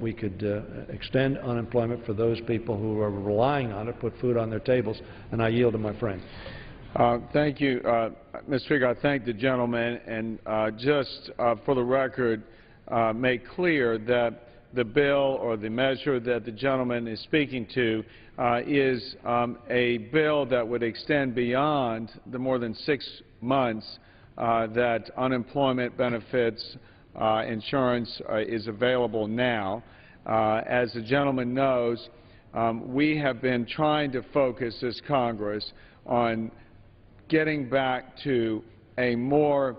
we could extend unemployment for those people who are relying on it, put food on their tables. And I yield to my friend. Thank you, Mr. Speaker. I thank the gentleman, and just for the record, make clear that the bill or the measure that the gentleman is speaking to is a bill that would extend beyond the more than 6 months that unemployment benefits insurance is available now. As the gentleman knows, we have been trying to focus this Congress on getting back to a more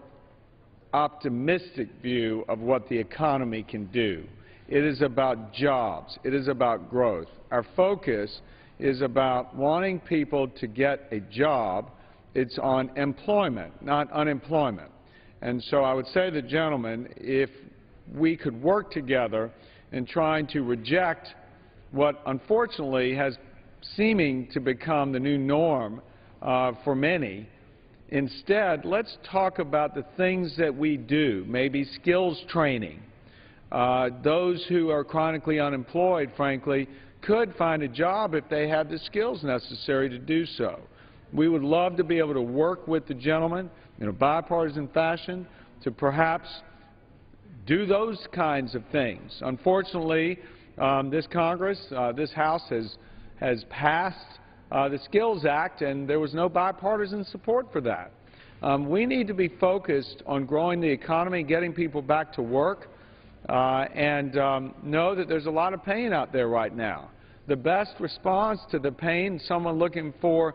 optimistic view of what the economy can do. It is about jobs. It is about growth. Our focus is about wanting people to get a job. It's on employment, not unemployment. And so I would say to the gentleman, if we could work together in trying to reject what unfortunately has seeming to become the new norm for many, instead, let's talk about the things that we do, maybe skills training. Those who are chronically unemployed, frankly, could find a job if they had the skills necessary to do so. We would love to be able to work with the gentleman in a bipartisan fashion to perhaps do those kinds of things. Unfortunately, this Congress, this House has passed the Skills Act, and there was no bipartisan support for that. We need to be focused on growing the economy, getting people back to work, and know that there's a lot of pain out there right now. The best response to the pain, someone looking for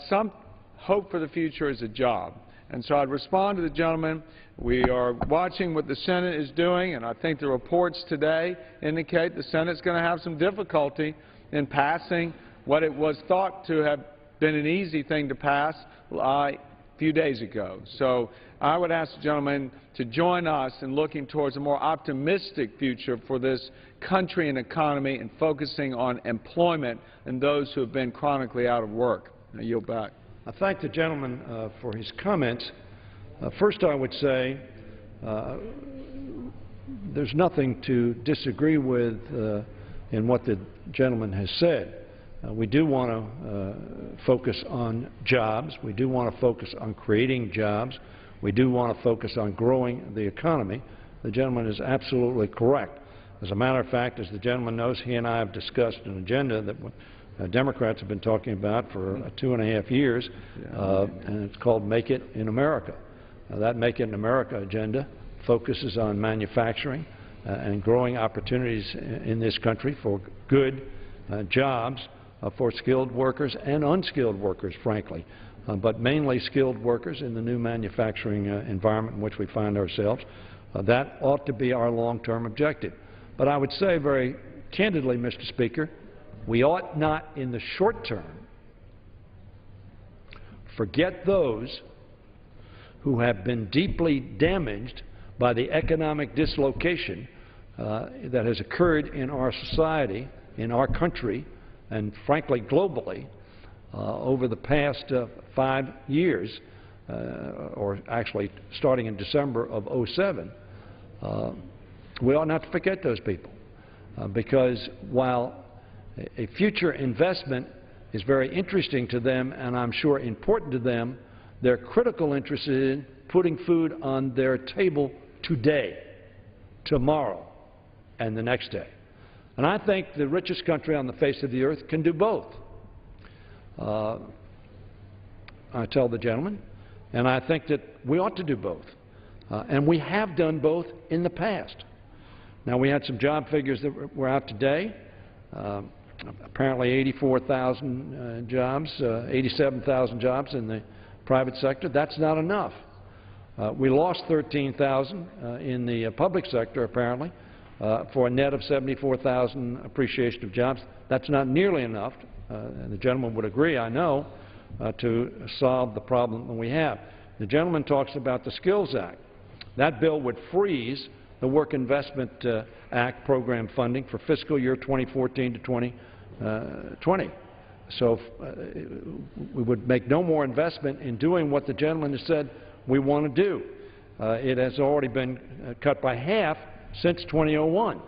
some hope for the future, is a job. And so I'd respond to the gentleman. We are watching what the Senate is doing, and I think the reports today indicate the Senate's going to have some difficulty in passing what it was thought to have been an easy thing to pass a few days ago. So I would ask the gentleman to join us in looking towards a more optimistic future for this country and economy and focusing on employment and those who have been chronically out of work. I yield back. I thank the gentleman for his comments. First, I would say there's nothing to disagree with in what the gentleman has said. We do want to focus on jobs. We do want to focus on creating jobs. We do want to focus on growing the economy. The gentleman is absolutely correct. As a matter of fact, as the gentleman knows, he and I have discussed an agenda that Democrats have been talking about for 2.5 years, and it's called Make It in America. That Make It in America agenda focuses on manufacturing and growing opportunities in this country for good jobs for skilled workers and unskilled workers, frankly, but mainly skilled workers in the new manufacturing environment in which we find ourselves. That ought to be our long-term objective. But I would say very candidly, Mr. Speaker, we ought not in the short term forget those who have been deeply damaged by the economic dislocation that has occurred in our society, in our country, and frankly globally over the past 5 years, or actually starting in December of '07. We ought not to forget those people because while a future investment is very interesting to them and I'm sure important to them, they're critical interested in putting food on their table today, tomorrow, and the next day. And I think the richest country on the face of the earth can do both. I tell the gentleman, and I think that we ought to do both. And we have done both in the past. Now, we had some job figures that were out today. Apparently 84,000 jobs, 87,000 jobs in the private sector. That's not enough. We lost 13,000 in the public sector, apparently, for a net of 74,000 appreciation of jobs. That's not nearly enough, and the gentleman would agree, I know, to solve the problem that we have. The gentleman talks about the Skills Act. That bill would freeze the Work Investment Act program funding for fiscal year 2014 to 2020. So we would make no more investment in doing what the gentleman has said we want to do. It has already been cut by half since 2001.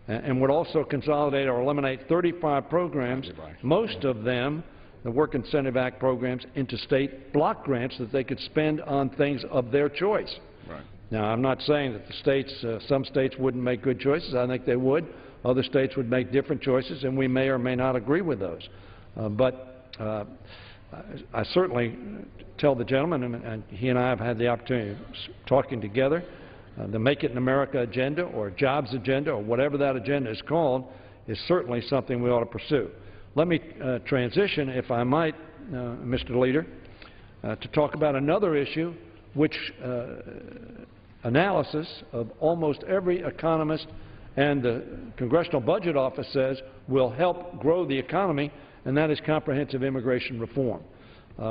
and would also consolidate or eliminate 35 programs, most of them, the Work Incentive Act programs, into state block grants that they could spend on things of their choice. Right. Now, I'm not saying that the states, some states wouldn't make good choices. I think they would. Other states would make different choices, and we may or may not agree with those. I certainly tell the gentleman, and he and I have had the opportunity of talking together, the Make It in America agenda or jobs agenda or whatever that agenda is called is certainly something we ought to pursue. Let me transition, if I might, Mr. Leader, to talk about another issue which analysis of almost every economist and the Congressional Budget Office says will help grow the economy, and that is comprehensive immigration reform.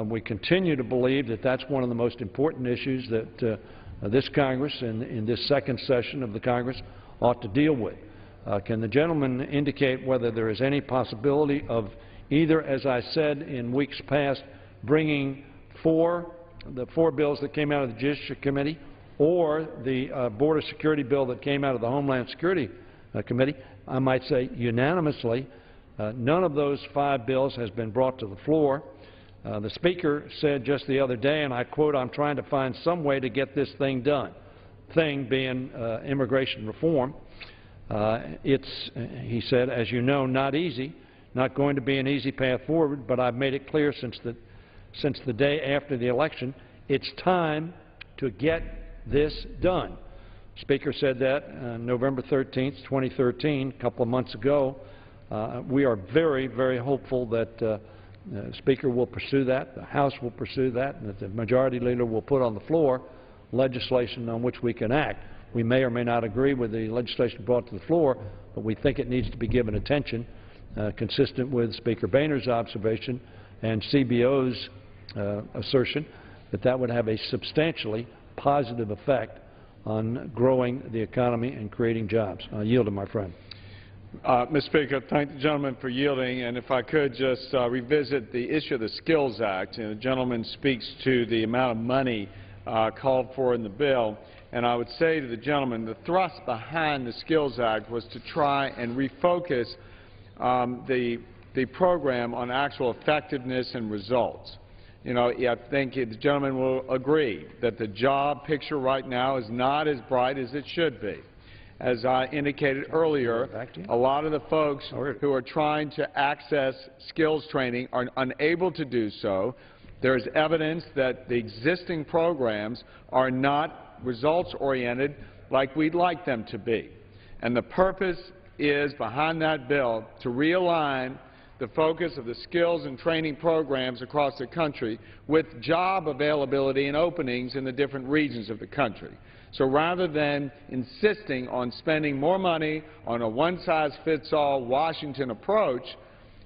We continue to believe that that's one of the most important issues that this Congress and in this second session of the Congress ought to deal with. Can the gentleman indicate whether there is any possibility of either, as I said in weeks past, bringing the four bills that came out of the Judiciary Committee or the Border Security bill that came out of the Homeland Security Committee, I might say unanimously, none of those 5 bills has been brought to the floor. The Speaker said just the other day, and I quote, "I'm trying to find some way to get this thing done," thing being immigration reform. It's, he said, as you know, not easy, not going to be an easy path forward, but I've made it clear since the day after the election, it's time to get this done. Speaker said that on November 13th, 2013, a couple of months ago. We are very, very hopeful that the Speaker will pursue that, the House will pursue that, and that the Majority Leader will put on the floor legislation on which we can act. We may or may not agree with the legislation brought to the floor, but we think it needs to be given attention, consistent with Speaker Boehner's observation and CBO's assertion that that would have a substantially positive effect on growing the economy and creating jobs. I yield to my friend. Mr. Speaker, thank the gentleman for yielding, and if I could just revisit the issue of the Skills Act. The gentleman speaks to the amount of money called for in the bill, and I would say to the gentleman the thrust behind the Skills Act was to try and refocus the program on actual effectiveness and results. You know, I think the gentleman will agree that the job picture right now is not as bright as it should be. As I indicated earlier, a lot of the folks who are trying to access skills training are unable to do so. There is evidence that the existing programs are not results-oriented like we'd like them to be. And the purpose is, behind that bill, to realign the focus of the skills and training programs across the country with job availability and openings in the different regions of the country. So rather than insisting on spending more money on a one-size-fits-all Washington approach,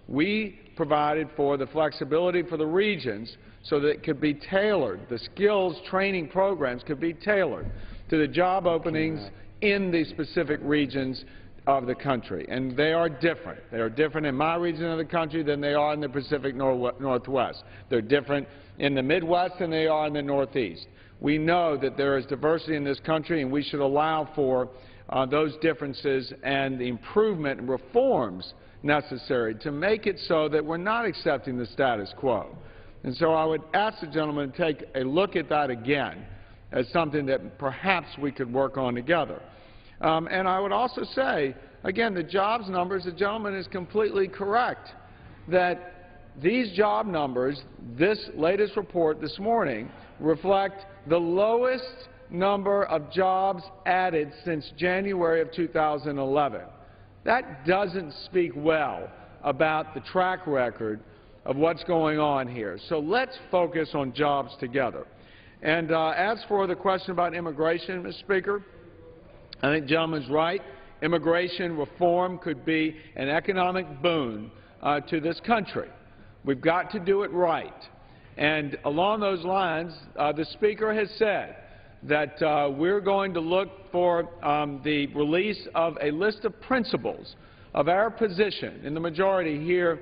we provided for the flexibility for the regions so that it could be tailored. The skills training programs could be tailored to the job openings in the specific regions of the country. And they are different. They are different in my region of the country than they are in the Pacific Northwest. They're different in the Midwest than they are in the Northeast. We know that there is diversity in this country, and we should allow for those differences and the improvement and reforms necessary to make it so that we're not accepting the status quo. And so I would ask the gentleman to take a look at that again as something that perhaps we could work on together. And I would also say, again, the jobs numbers, the gentleman is completely correct that these job numbers, this latest report this morning, reflect the lowest number of jobs added since January of 2011. That doesn't speak well about the track record of what's going on here. So let's focus on jobs together. And as for the question about immigration, Mr. Speaker, I think the gentleman's right. Immigration reform could be an economic boon to this country. We've got to do it right. And along those lines, the Speaker has said that we're going to look for the release of a list of principles of our position in the majority here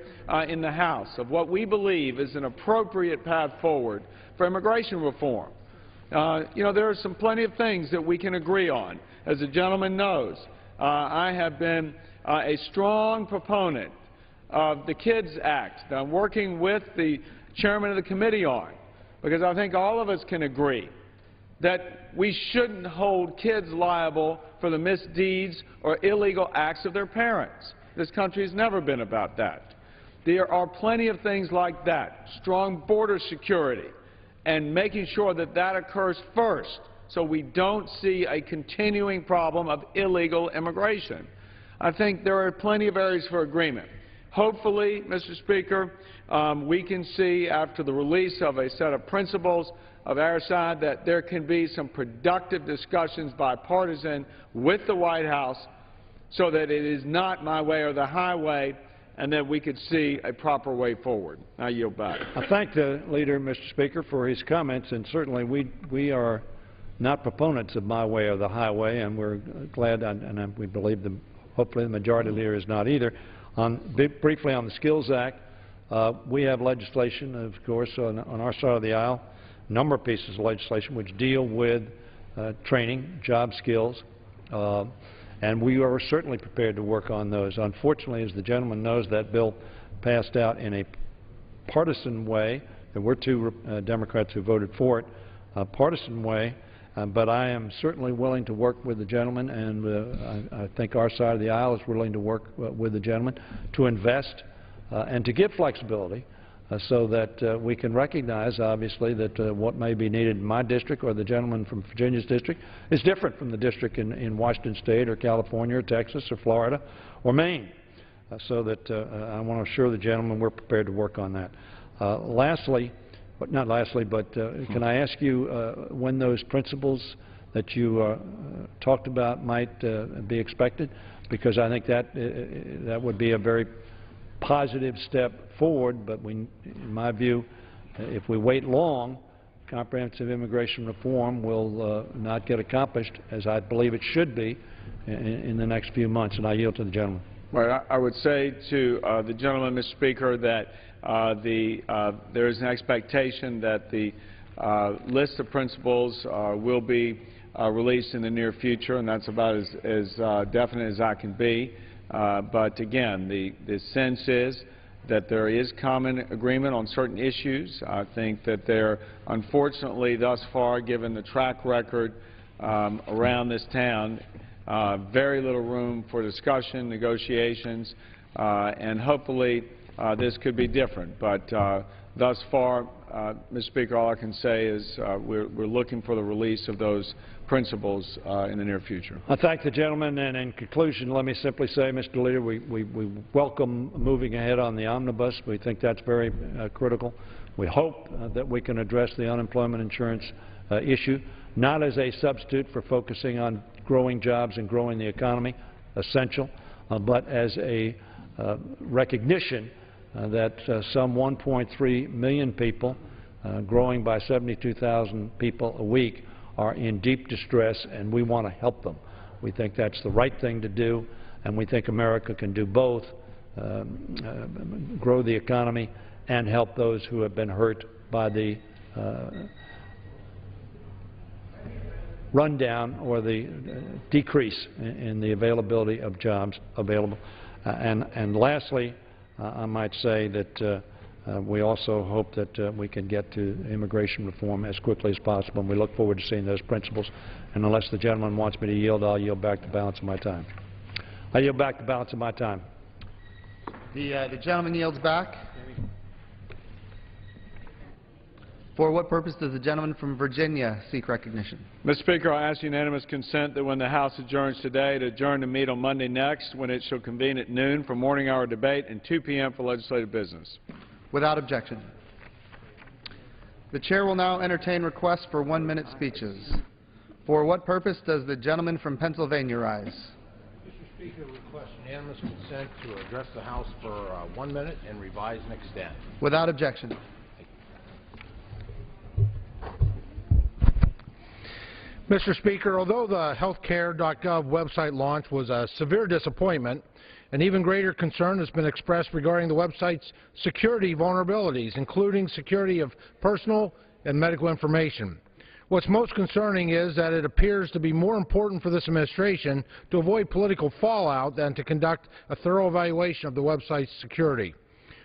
in the House of what we believe is an appropriate path forward for immigration reform. You know, there are plenty of things that we can agree on. As the gentleman knows, I have been a strong proponent of the KIDS Act that I'm working with the chairman of the committee on, because I think all of us can agree that we shouldn't hold kids liable for the misdeeds or illegal acts of their parents. This country has never been about that. There are plenty of things like that, strong border security, and making sure that that occurs first so we don't see a continuing problem of illegal immigration. I think there are plenty of areas for agreement. Hopefully, Mr. Speaker, we can see after the release of a set of principles of our side that there can be some productive discussions bipartisan with the White House so that it is not my way or the highway, and that we could see a proper way forward. I yield back. I thank the leader, Mr. Speaker, for his comments, and certainly we are not proponents of my way or the highway, and we're glad, and we believe hopefully the majority leader is not either. Briefly on the Skills Act, we have legislation, of course, on our side of the aisle, a number of pieces of legislation which deal with training, job skills, and we are certainly prepared to work on those. Unfortunately, as the gentleman knows, that bill passed out in a partisan way. There were two Democrats who voted for it, a partisan way, but I am certainly willing to work with the gentleman, and I think our side of the aisle is willing to work with the gentleman to invest and to give flexibility so that we can recognize, obviously, that what may be needed in my district or the gentleman from Virginia's district is different from the district in Washington State or California or Texas or Florida or Maine. So that I want to assure the gentleman we're prepared to work on that. Lastly, but not lastly, but can I ask you when those principles that you talked about might be expected? Because I think that would be a very positive step forward, but in my view, if we wait long, comprehensive immigration reform will not get accomplished, as I believe it should be, in the next few months. And I yield to the gentleman. Right. I would say to the gentleman, Mr. Speaker, that there is an expectation that the list of principles will be released in the near future, and that's about as definite as I can be. But again, the sense is that there is common agreement on certain issues. I think that there, unfortunately, thus far, given the track record around this town, very little room for discussion, negotiations, and hopefully this could be different. But thus far, Mr. Speaker, all I can say is we're looking for the release of those principles in the near future. I thank the gentleman, and in conclusion, let me simply say, Mr. Leader, we welcome moving ahead on the omnibus. We think that's very critical. We hope that we can address the unemployment insurance issue, not as a substitute for focusing on growing jobs and growing the economy, essential, but as a recognition that some 1.3 million people, growing by 72,000 people a week, are in deep distress, and we want to help them. We think that's the right thing to do, and we think America can do both, grow the economy and help those who have been hurt by the rundown or the decrease in the availability of jobs available. And lastly, I might say that we also hope that we can get to immigration reform as quickly as possible, and we look forward to seeing those principles. And unless the gentleman wants me to yield, I'll yield back the balance of my time. I yield back the balance of my time. The gentleman yields back. For what purpose does the gentleman from Virginia seek recognition? Mr. Speaker, I ask unanimous consent that when the House adjourns today, to adjourn to meet on Monday next, when it shall convene at noon for morning hour debate and 2 p.m. for legislative business. Without objection. The chair will now entertain requests for 1-minute speeches. For what purpose does the gentleman from Pennsylvania rise? Mr. Speaker, request unanimous consent to address the House for 1 minute and revise and extend. Without objection. Mr. Speaker, although the healthcare.gov website launch was a severe disappointment, an even greater concern has been expressed regarding the website's security vulnerabilities, including security of personal and medical information. What's most concerning is that it appears to be more important for this administration to avoid political fallout than to conduct a thorough evaluation of the website's security.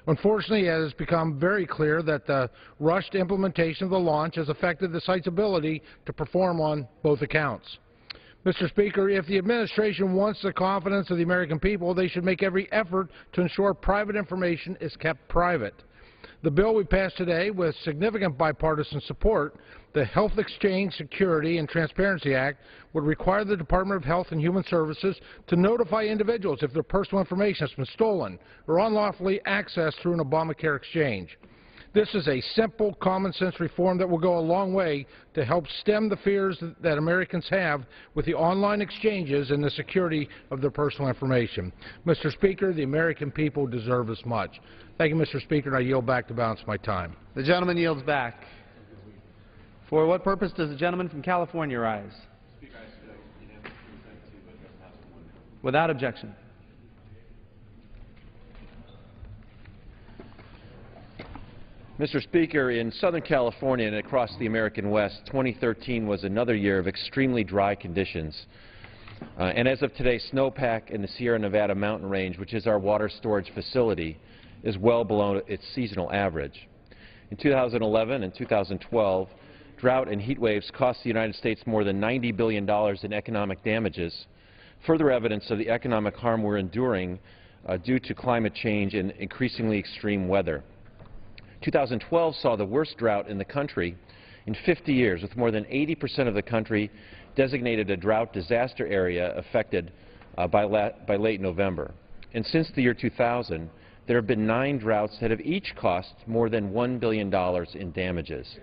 Unfortunately, it has become very clear that the rushed implementation of the launch has affected the site's ability to perform on both accounts. Mr. Speaker, if the administration wants the confidence of the American people, they should make every effort to ensure private information is kept private. The bill we passed today, with significant bipartisan support, the Health Exchange Security and Transparency Act, would require the Department of Health and Human Services to notify individuals if their personal information has been stolen or unlawfully accessed through an Obamacare exchange. This is a simple, common-sense reform that will go a long way to help stem the fears that Americans have with the online exchanges and the security of their personal information. Mr. Speaker, the American people deserve as much. Thank you, Mr. Speaker, and I yield back to balance my time. The gentleman yields back. For what purpose does the gentleman from California rise? Without objection. Mr. Speaker, in Southern California and across the American West, 2013 was another year of extremely dry conditions. And as of today, snowpack in the Sierra Nevada mountain range, which is our water storage facility, is well below its seasonal average. In 2011 and 2012, drought and heat waves cost the United States more than $90 billion in economic damages, further evidence of the economic harm we're enduring due to climate change and increasingly extreme weather. 2012 saw the worst drought in the country in 50 years, with more than 80% of the country designated a drought disaster area affected by late November. And since the year 2000, there have been 9 droughts that have each cost more than $1 billion in damages.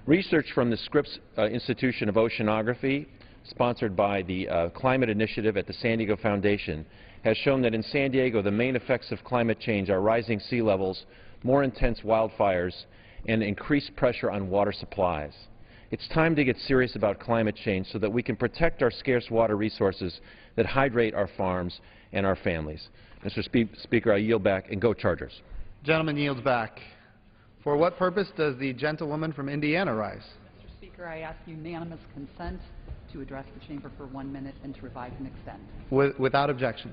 Research from the Scripps Institution of Oceanography, sponsored by the Climate Initiative at the San Diego Foundation, has shown that in San Diego the main effects of climate change are rising sea levels, more intense wildfires, and increased pressure on water supplies. It's time to get serious about climate change so that we can protect our scarce water resources that hydrate our farms and our families. Mr. Speaker, I yield back, and go Chargers. Gentleman yields back. For what purpose does the gentlewoman from Indiana rise? Mr. Speaker, I ask unanimous consent to address the chamber for 1 minute and to revise and extend. Without objection.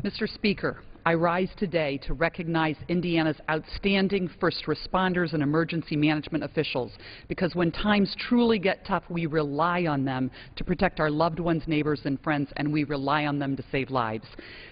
Mr. Speaker, I rise today to recognize Indiana's outstanding first responders and emergency management officials, because when times truly get tough, we rely on them to protect our loved ones, neighbors, and friends, and we rely on them to save lives.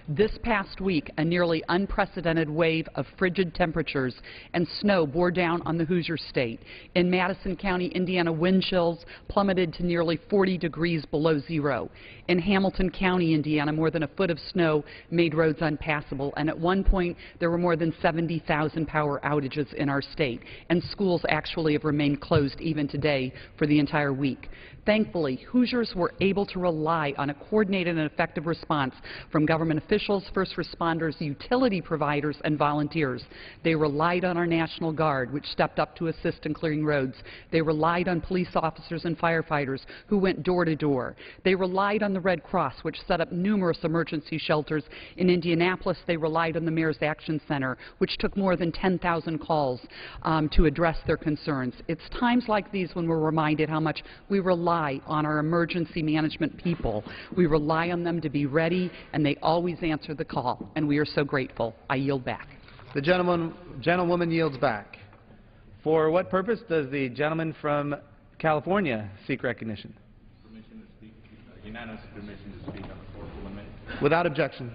This past week, a nearly unprecedented wave of frigid temperatures and snow bore down on the Hoosier State. In Madison County, Indiana, wind chills plummeted to nearly 40 degrees below zero. In Hamilton County, Indiana, more than a foot of snow made roads unpassable, and at one point there were more than 70,000 power outages in our state, and schools actually have remained closed even today for the entire week. Thankfully, Hoosiers were able to rely on a coordinated and effective response from government officials, first responders, utility providers, and volunteers. They relied on our National Guard, which stepped up to assist in clearing roads. They relied on police officers and firefighters who went door to door. They relied on the Red Cross, which set up numerous emergency shelters. In Indianapolis, they relied on the Mayor's Action Center, which took more than 10,000 calls to address their concerns. It's times like these when we're reminded how much we rely on our emergency management people. We rely on them to be ready, and they always answer the call, and we are so grateful. I yield back. The gentlewoman yields back. For what purpose does the gentleman from California seek recognition? Permission to speak. Unanimous permission to speak on the floor for 1 minute. Without objection.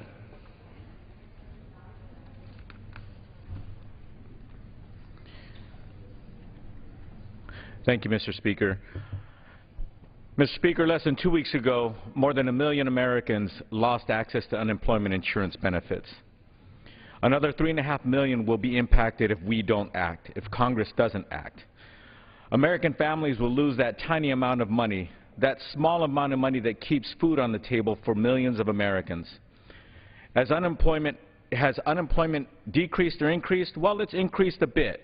Thank you, Mr. Speaker. Mr. Speaker, less than 2 weeks ago, more than 1 million Americans lost access to unemployment insurance benefits. Another 3.5 million will be impacted if we don't act, if Congress doesn't act. American families will lose that tiny amount of money, that small amount of money that keeps food on the table for millions of Americans. Has unemployment decreased or increased? Well, it's increased a bit.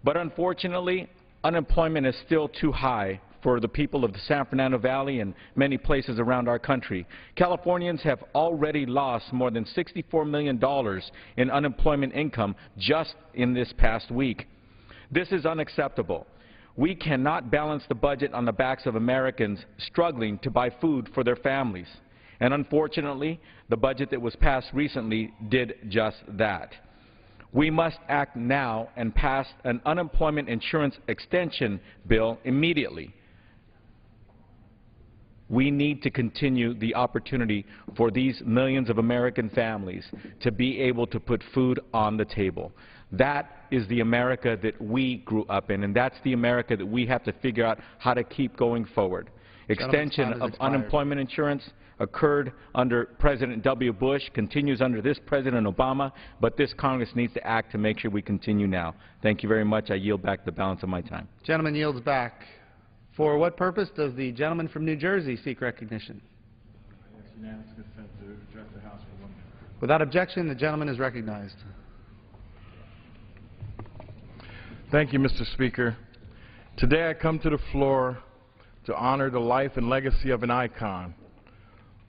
But unfortunately, unemployment is still too high for the people of the San Fernando Valley and many places around our country. Californians have already lost more than $64 million in unemployment income just in this past week. This is unacceptable. We cannot balance the budget on the backs of Americans struggling to buy food for their families. And unfortunately, the budget that was passed recently did just that. We must act now and pass an unemployment insurance extension bill immediately. We need to continue the opportunity for these millions of American families to be able to put food on the table. That is the America that we grew up in, and that's the America that we have to figure out how to keep going forward. Extension of unemployment insurance occurred under President W. Bush, continues under this President Obama, but this Congress needs to act to make sure we continue now. Thank you very much. I yield back the balance of my time. Gentleman yields back. For what purpose does the gentleman from New Jersey seek recognition? Unanimous consent to address the House for 1 minute. Without objection, the gentleman is recognized. Thank you, Mr. Speaker. Today I come to the floor to honor the life and legacy of an icon,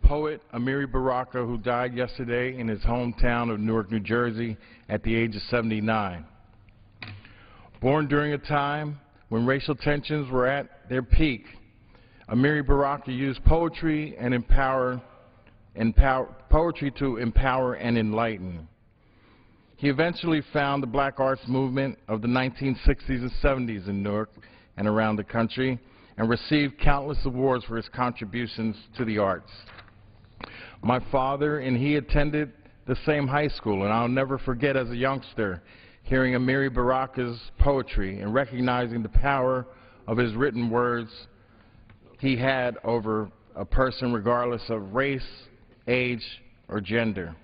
poet Amiri Baraka, who died yesterday in his hometown of Newark, New Jersey at the age of 79. Born during a time when racial tensions were at their peak, Amiri Baraka used poetry to empower and enlighten. He eventually found the black arts movement of the 1960s and 70s in Newark and around the country, and received countless awards for his contributions to the arts. My father and he attended the same high school, and I'll never forget as a youngster hearing Amiri Baraka's poetry and recognizing the power of his written words he had over a person regardless of race, age, or gender.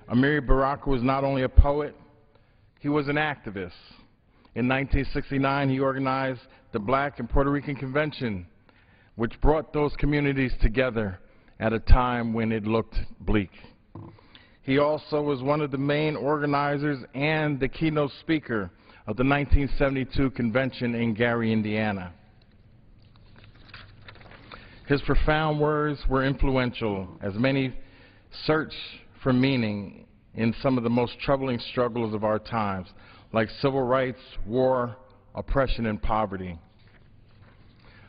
Amiri Baraka was not only a poet, he was an activist. In 1969, he organized the Black and Puerto Rican Convention, which brought those communities together at a time when it looked bleak. He also was one of the main organizers and the keynote speaker of the 1972 convention in Gary, Indiana. His profound words were influential as many searched for meaning in some of the most troubling struggles of our times, like civil rights, war, oppression, and poverty.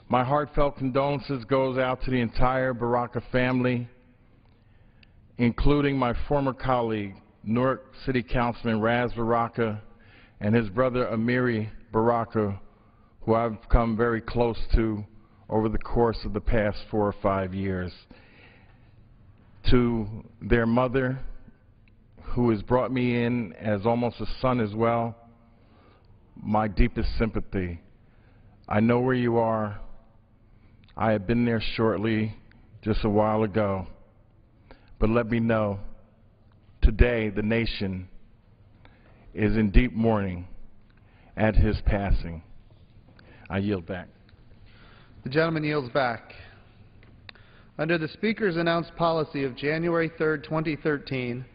My heartfelt condolences goes out to the entire Baraka family, including my former colleague, Newark City Councilman Raz Baraka, and his brother Amiri Baraka, who I've come very close to over the course of the past 4 or 5 years. To their mother, who has brought me in as almost a son as well, my deepest sympathy. I know where you are. I have been there shortly, just a while ago. But let me know, today the nation is in deep mourning at his passing. I yield back. The gentleman yields back. Under the Speaker's announced policy of January 3, 2013,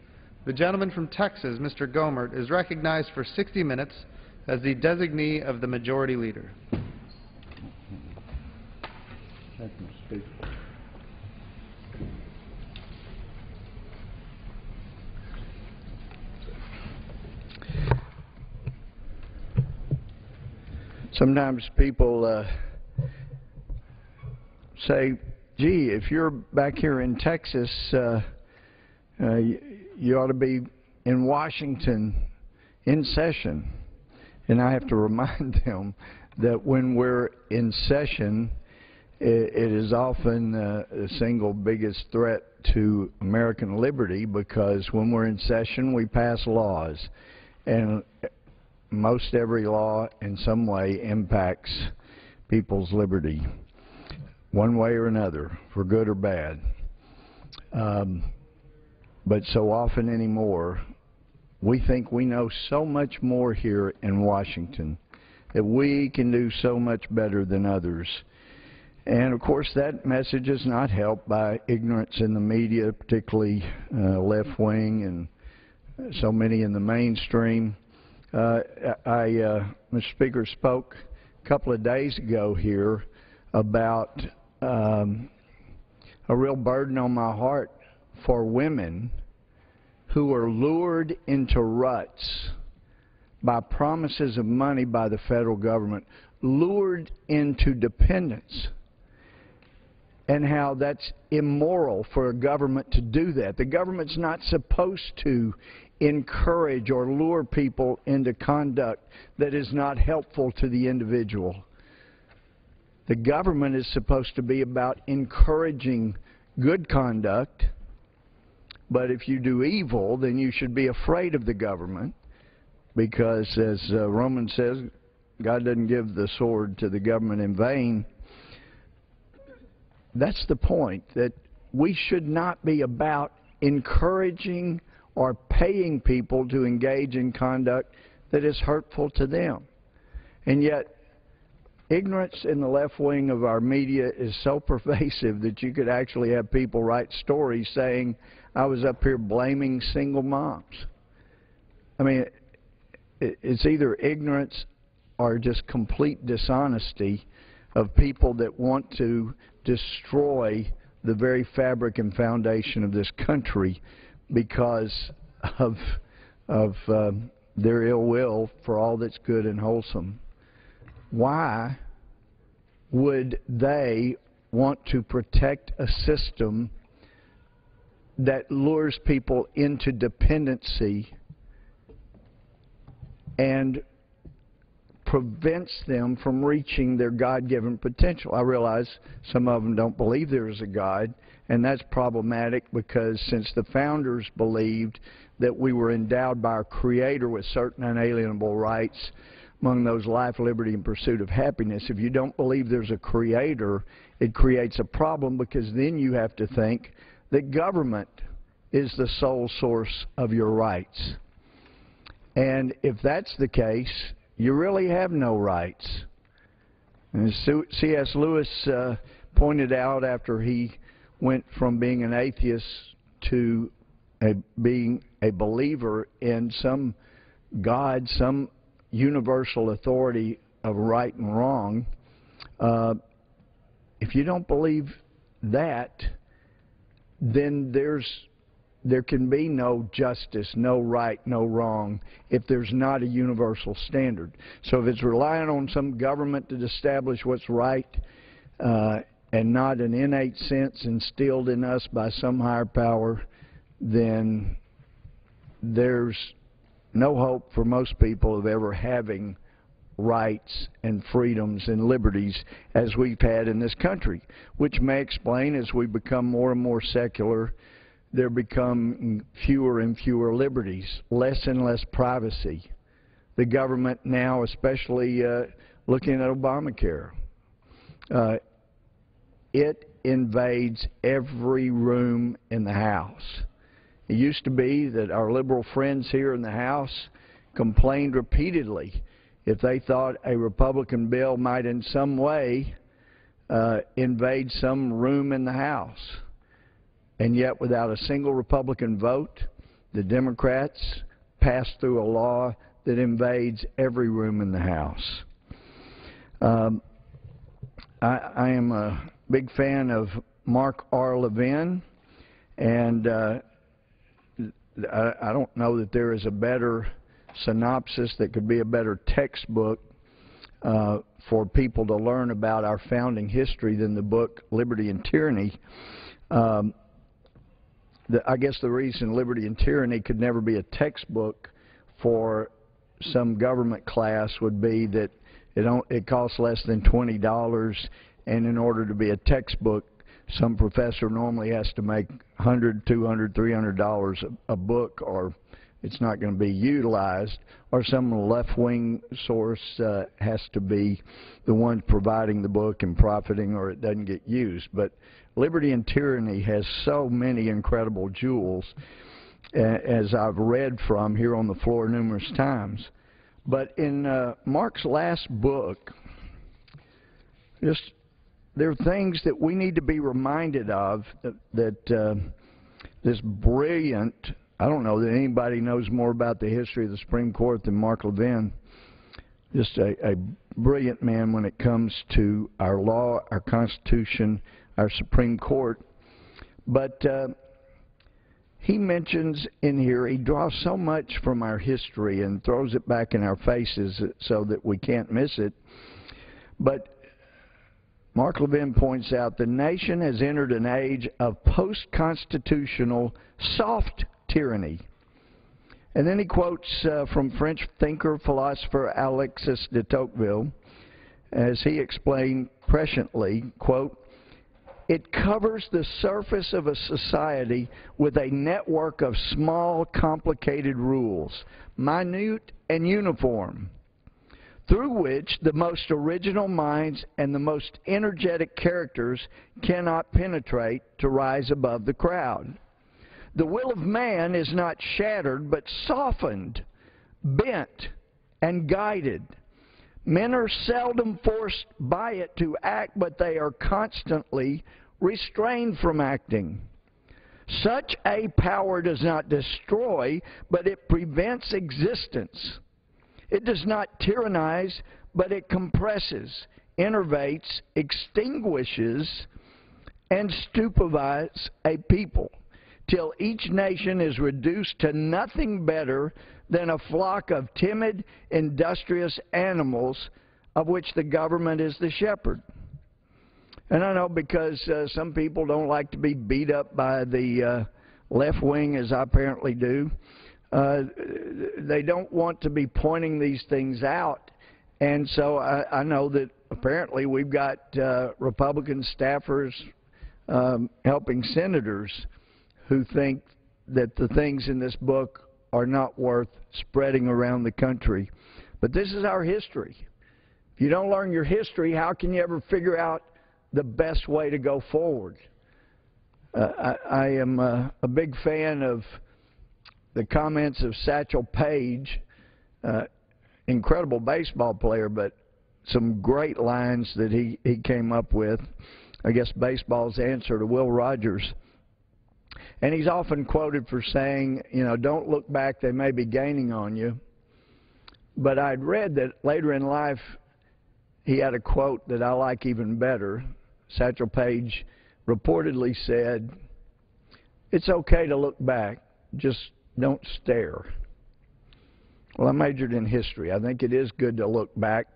the gentleman from Texas, Mr. Gomert, is recognized for 60 minutes as the designee of the Majority Leader. Thank you, Mr. Speaker. Sometimes people say, gee, if you're back here in Texas, you ought to be in Washington in session. And I have to remind them that when we're in session, it is often the single biggest threat to American liberty, because when we're in session, we pass laws. And most every law in some way impacts people's liberty, one way or another, for good or bad. But so often anymore, we think we know so much more here in Washington, that we can do so much better than others. And of course that message is not helped by ignorance in the media, particularly left wing and so many in the mainstream. Mr. Speaker, spoke a couple of days ago here about a real burden on my heart for women who are lured into ruts by promises of money by the federal government, lured into dependence, and how that's immoral for a government to do that. The government's not supposed to encourage or lure people into conduct that is not helpful to the individual. The government is supposed to be about encouraging good conduct, but if you do evil, then you should be afraid of the government, because as Romans says, God doesn't give the sword to the government in vain. That's the point, that we should not be about encouraging or paying people to engage in conduct that is hurtful to them. And yet, ignorance in the left wing of our media is so pervasive that you could actually have people write stories saying, I was up here blaming single moms. I mean, it's either ignorance or just complete dishonesty of people that want to destroy the very fabric and foundation of this country because of their ill will for all that's good and wholesome. Why would they want to protect a system that lures people into dependency and prevents them from reaching their God-given potential? I realize some of them don't believe there is a God, and that's problematic, because since the founders believed that we were endowed by our Creator with certain unalienable rights, among those life, liberty, and pursuit of happiness, if you don't believe there's a Creator, it creates a problem, because then you have to think that government is the sole source of your rights. And if that's the case, you really have no rights. And as C.S. Lewis pointed out after he went from being an atheist to being a believer in some God, some universal authority of right and wrong, if you don't believe that, then there can be no justice, no right, no wrong, if there's not a universal standard. So if it's relying on some government to establish what's right and not an innate sense instilled in us by some higher power, then there's no hope for most people of ever having rights and freedoms and liberties as we've had in this country, which may explain, as we become more and more secular, there become fewer and fewer liberties, less and less privacy. The government now, especially looking at Obamacare, it invades every room in the House. It used to be that our liberal friends here in the House complained repeatedly if they thought a Republican bill might in some way invade some room in the House. And yet, without a single Republican vote, the Democrats passed through a law that invades every room in the House. I am a big fan of Mark R. Levin, and I don't know that there is a better synopsis that could be a better textbook for people to learn about our founding history than the book Liberty and Tyranny. I guess the reason Liberty and Tyranny could never be a textbook for some government class would be that it costs less than $20, and in order to be a textbook, some professor normally has to make $100, $200, $300 a book, or it's not going to be utilized, or some left-wing source has to be the one providing the book and profiting, or it doesn't get used. But Liberty and Tyranny has so many incredible jewels, as I've read from here on the floor numerous times. But in Mark's last book, there are things that we need to be reminded of that this brilliant, I don't know that anybody knows more about the history of the Supreme Court than Mark Levin. Just a brilliant man when it comes to our law, our Constitution, our Supreme Court. But he mentions in here, he draws so much from our history and throws it back in our faces so that we can't miss it. But Mark Levin points out the nation has entered an age of post-constitutional soft tyranny. And then he quotes from French thinker, philosopher Alexis de Tocqueville, as he explained presciently, quote, "It covers the surface of a society with a network of small, complicated rules, minute and uniform, through which the most original minds and the most energetic characters cannot penetrate to rise above the crowd. The will of man is not shattered, but softened, bent, and guided. Men are seldom forced by it to act, but they are constantly restrained from acting. Such a power does not destroy, but it prevents existence. It does not tyrannize, but it compresses, enervates, extinguishes, and stupefies a people, till each nation is reduced to nothing better than a flock of timid, industrious animals of which the government is the shepherd." And I know because some people don't like to be beat up by the left wing, as I apparently do. They don't want to be pointing these things out. And so I know that apparently we've got Republican staffers helping senators who think that the things in this book are not worth spreading around the country. But this is our history. If you don't learn your history, how can you ever figure out the best way to go forward? I am a big fan of the comments of Satchel Paige, incredible baseball player, but some great lines that he came up with. I guess baseball's answer to Will Rogers. And he's often quoted for saying, you know, don't look back, they may be gaining on you. But I'd read that later in life he had a quote that I like even better. Satchel Paige reportedly said, "It's okay to look back, just don't stare." Well, I majored in history. I think it is good to look back.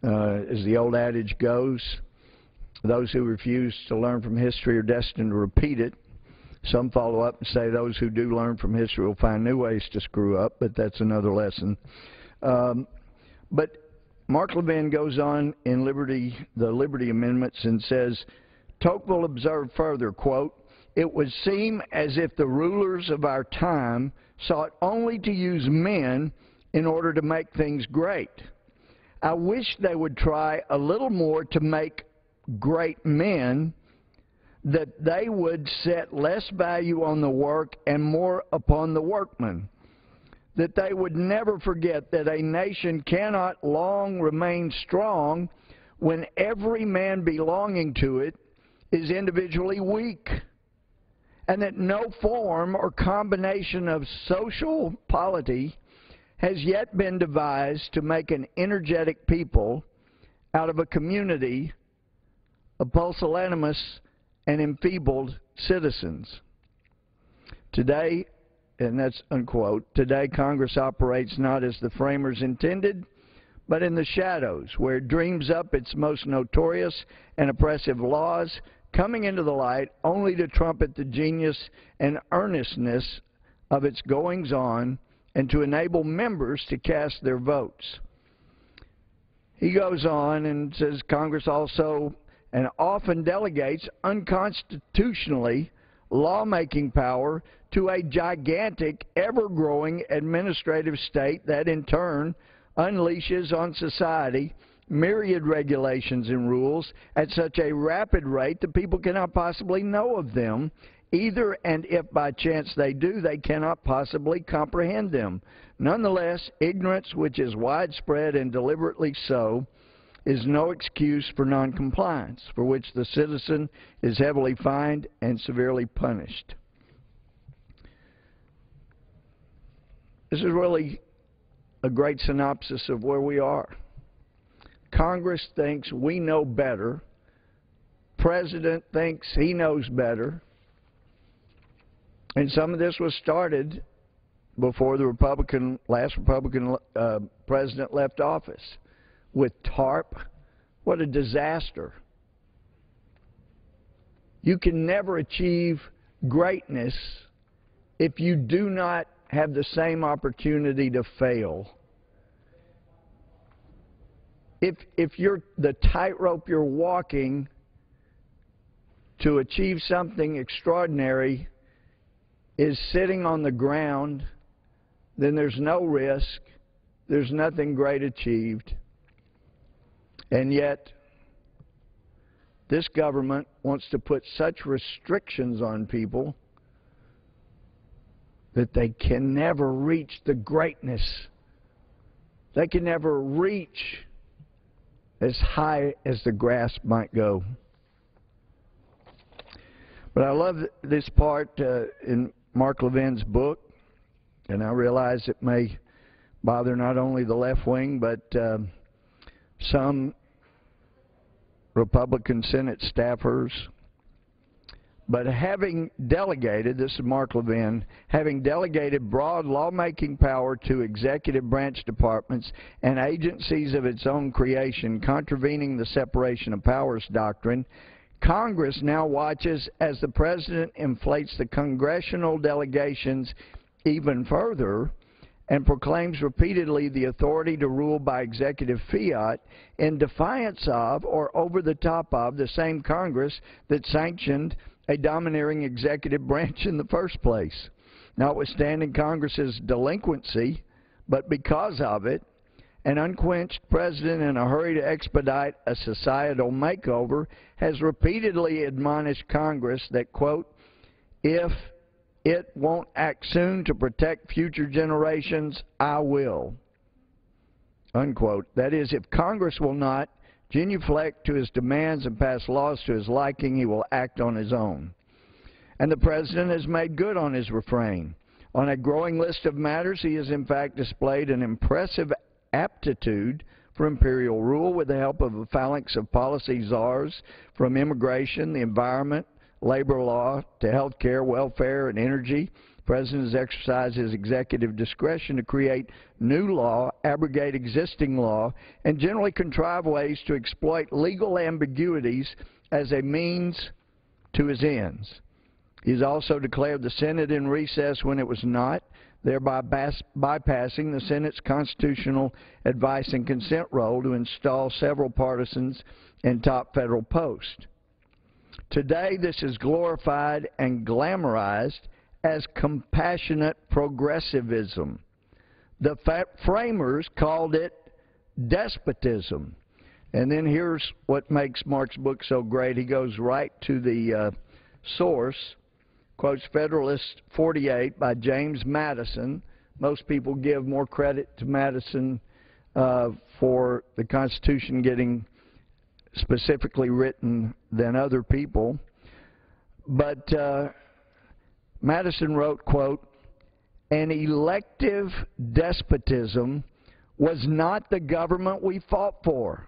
As the old adage goes, those who refuse to learn from history are destined to repeat it. Some follow up and say those who do learn from history will find new ways to screw up, but that's another lesson. But Mark Levin goes on in the Liberty Amendments and says, Tocqueville observed further, quote, "It would seem as if the rulers of our time sought only to use men in order to make things great. I wish they would try a little more to make great men, that they would set less value on the work and more upon the workman, that they would never forget that a nation cannot long remain strong when every man belonging to it is individually weak, and that no form or combination of social polity has yet been devised to make an energetic people out of a community of pusillanimous and enfeebled citizens. Today," and that's unquote, "today Congress operates not as the framers intended, but in the shadows, where it dreams up its most notorious and oppressive laws, coming into the light only to trumpet the genius and earnestness of its goings-on and to enable members to cast their votes." He goes on and says Congress also and often delegates unconstitutionally lawmaking power to a gigantic, ever-growing administrative state that in turn unleashes on society myriad regulations and rules at such a rapid rate that people cannot possibly know of them either, and if by chance they do, they cannot possibly comprehend them. Nonetheless, ignorance, which is widespread and deliberately so, is no excuse for noncompliance, for which the citizen is heavily fined and severely punished. This is really a great synopsis of where we are. Congress thinks we know better. President thinks he knows better. And some of this was started before the last Republican president left office with TARP. What a disaster. You can never achieve greatness if you do not have the same opportunity to fail. If you're the tightrope you're walking to achieve something extraordinary is sitting on the ground, then there's no risk, there's nothing great achieved. And yet, this government wants to put such restrictions on people that they can never reach the greatness. They can never reach as high as the grasp might go. But I love this part in Mark Levin's book, and I realize it may bother not only the left wing, but some Republican Senate staffers. But having delegated, this is Mark Levin, having delegated broad lawmaking power to executive branch departments and agencies of its own creation, contravening the separation of powers doctrine, Congress now watches as the President inflates the congressional delegations even further and proclaims repeatedly the authority to rule by executive fiat in defiance of or over the top of the same Congress that sanctioned a domineering executive branch in the first place. Notwithstanding Congress's delinquency, but because of it, an unquenched president in a hurry to expedite a societal makeover has repeatedly admonished Congress that, quote, if it won't act soon to protect future generations, I will, unquote. That is, if Congress will not genuflect to his demands and pass laws to his liking, he will act on his own. And the President has made good on his refrain. On a growing list of matters, he has in fact displayed an impressive aptitude for imperial rule with the help of a phalanx of policy czars, from immigration, the environment, labor law, to health care, welfare, and energy. The President has exercised his executive discretion to create new law, abrogate existing law, and generally contrive ways to exploit legal ambiguities as a means to his ends. He has also declared the Senate in recess when it was not, thereby bypassing the Senate's constitutional advice and consent role to install several partisans in top federal posts. Today, this is glorified and glamorized as compassionate progressivism. The framers called it despotism. And then here's what makes Mark's book so great. He goes right to the source, quotes Federalist 48 by James Madison. Most people give more credit to Madison for the Constitution getting specifically written than other people. But Madison wrote, quote, an elective despotism was not the government we fought for,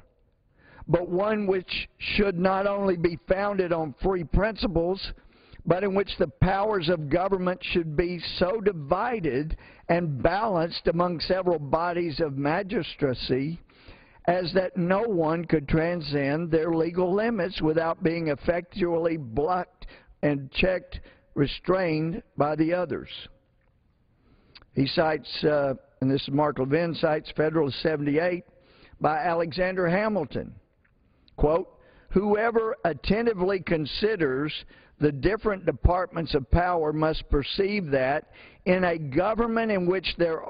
but one which should not only be founded on free principles, but in which the powers of government should be so divided and balanced among several bodies of magistracy as that no one could transcend their legal limits without being effectually blocked and checked, restrained by the others. He cites, and this is Mark Levin, cites Federalist 78 by Alexander Hamilton. Quote, whoever attentively considers the different departments of power must perceive that in a government in which there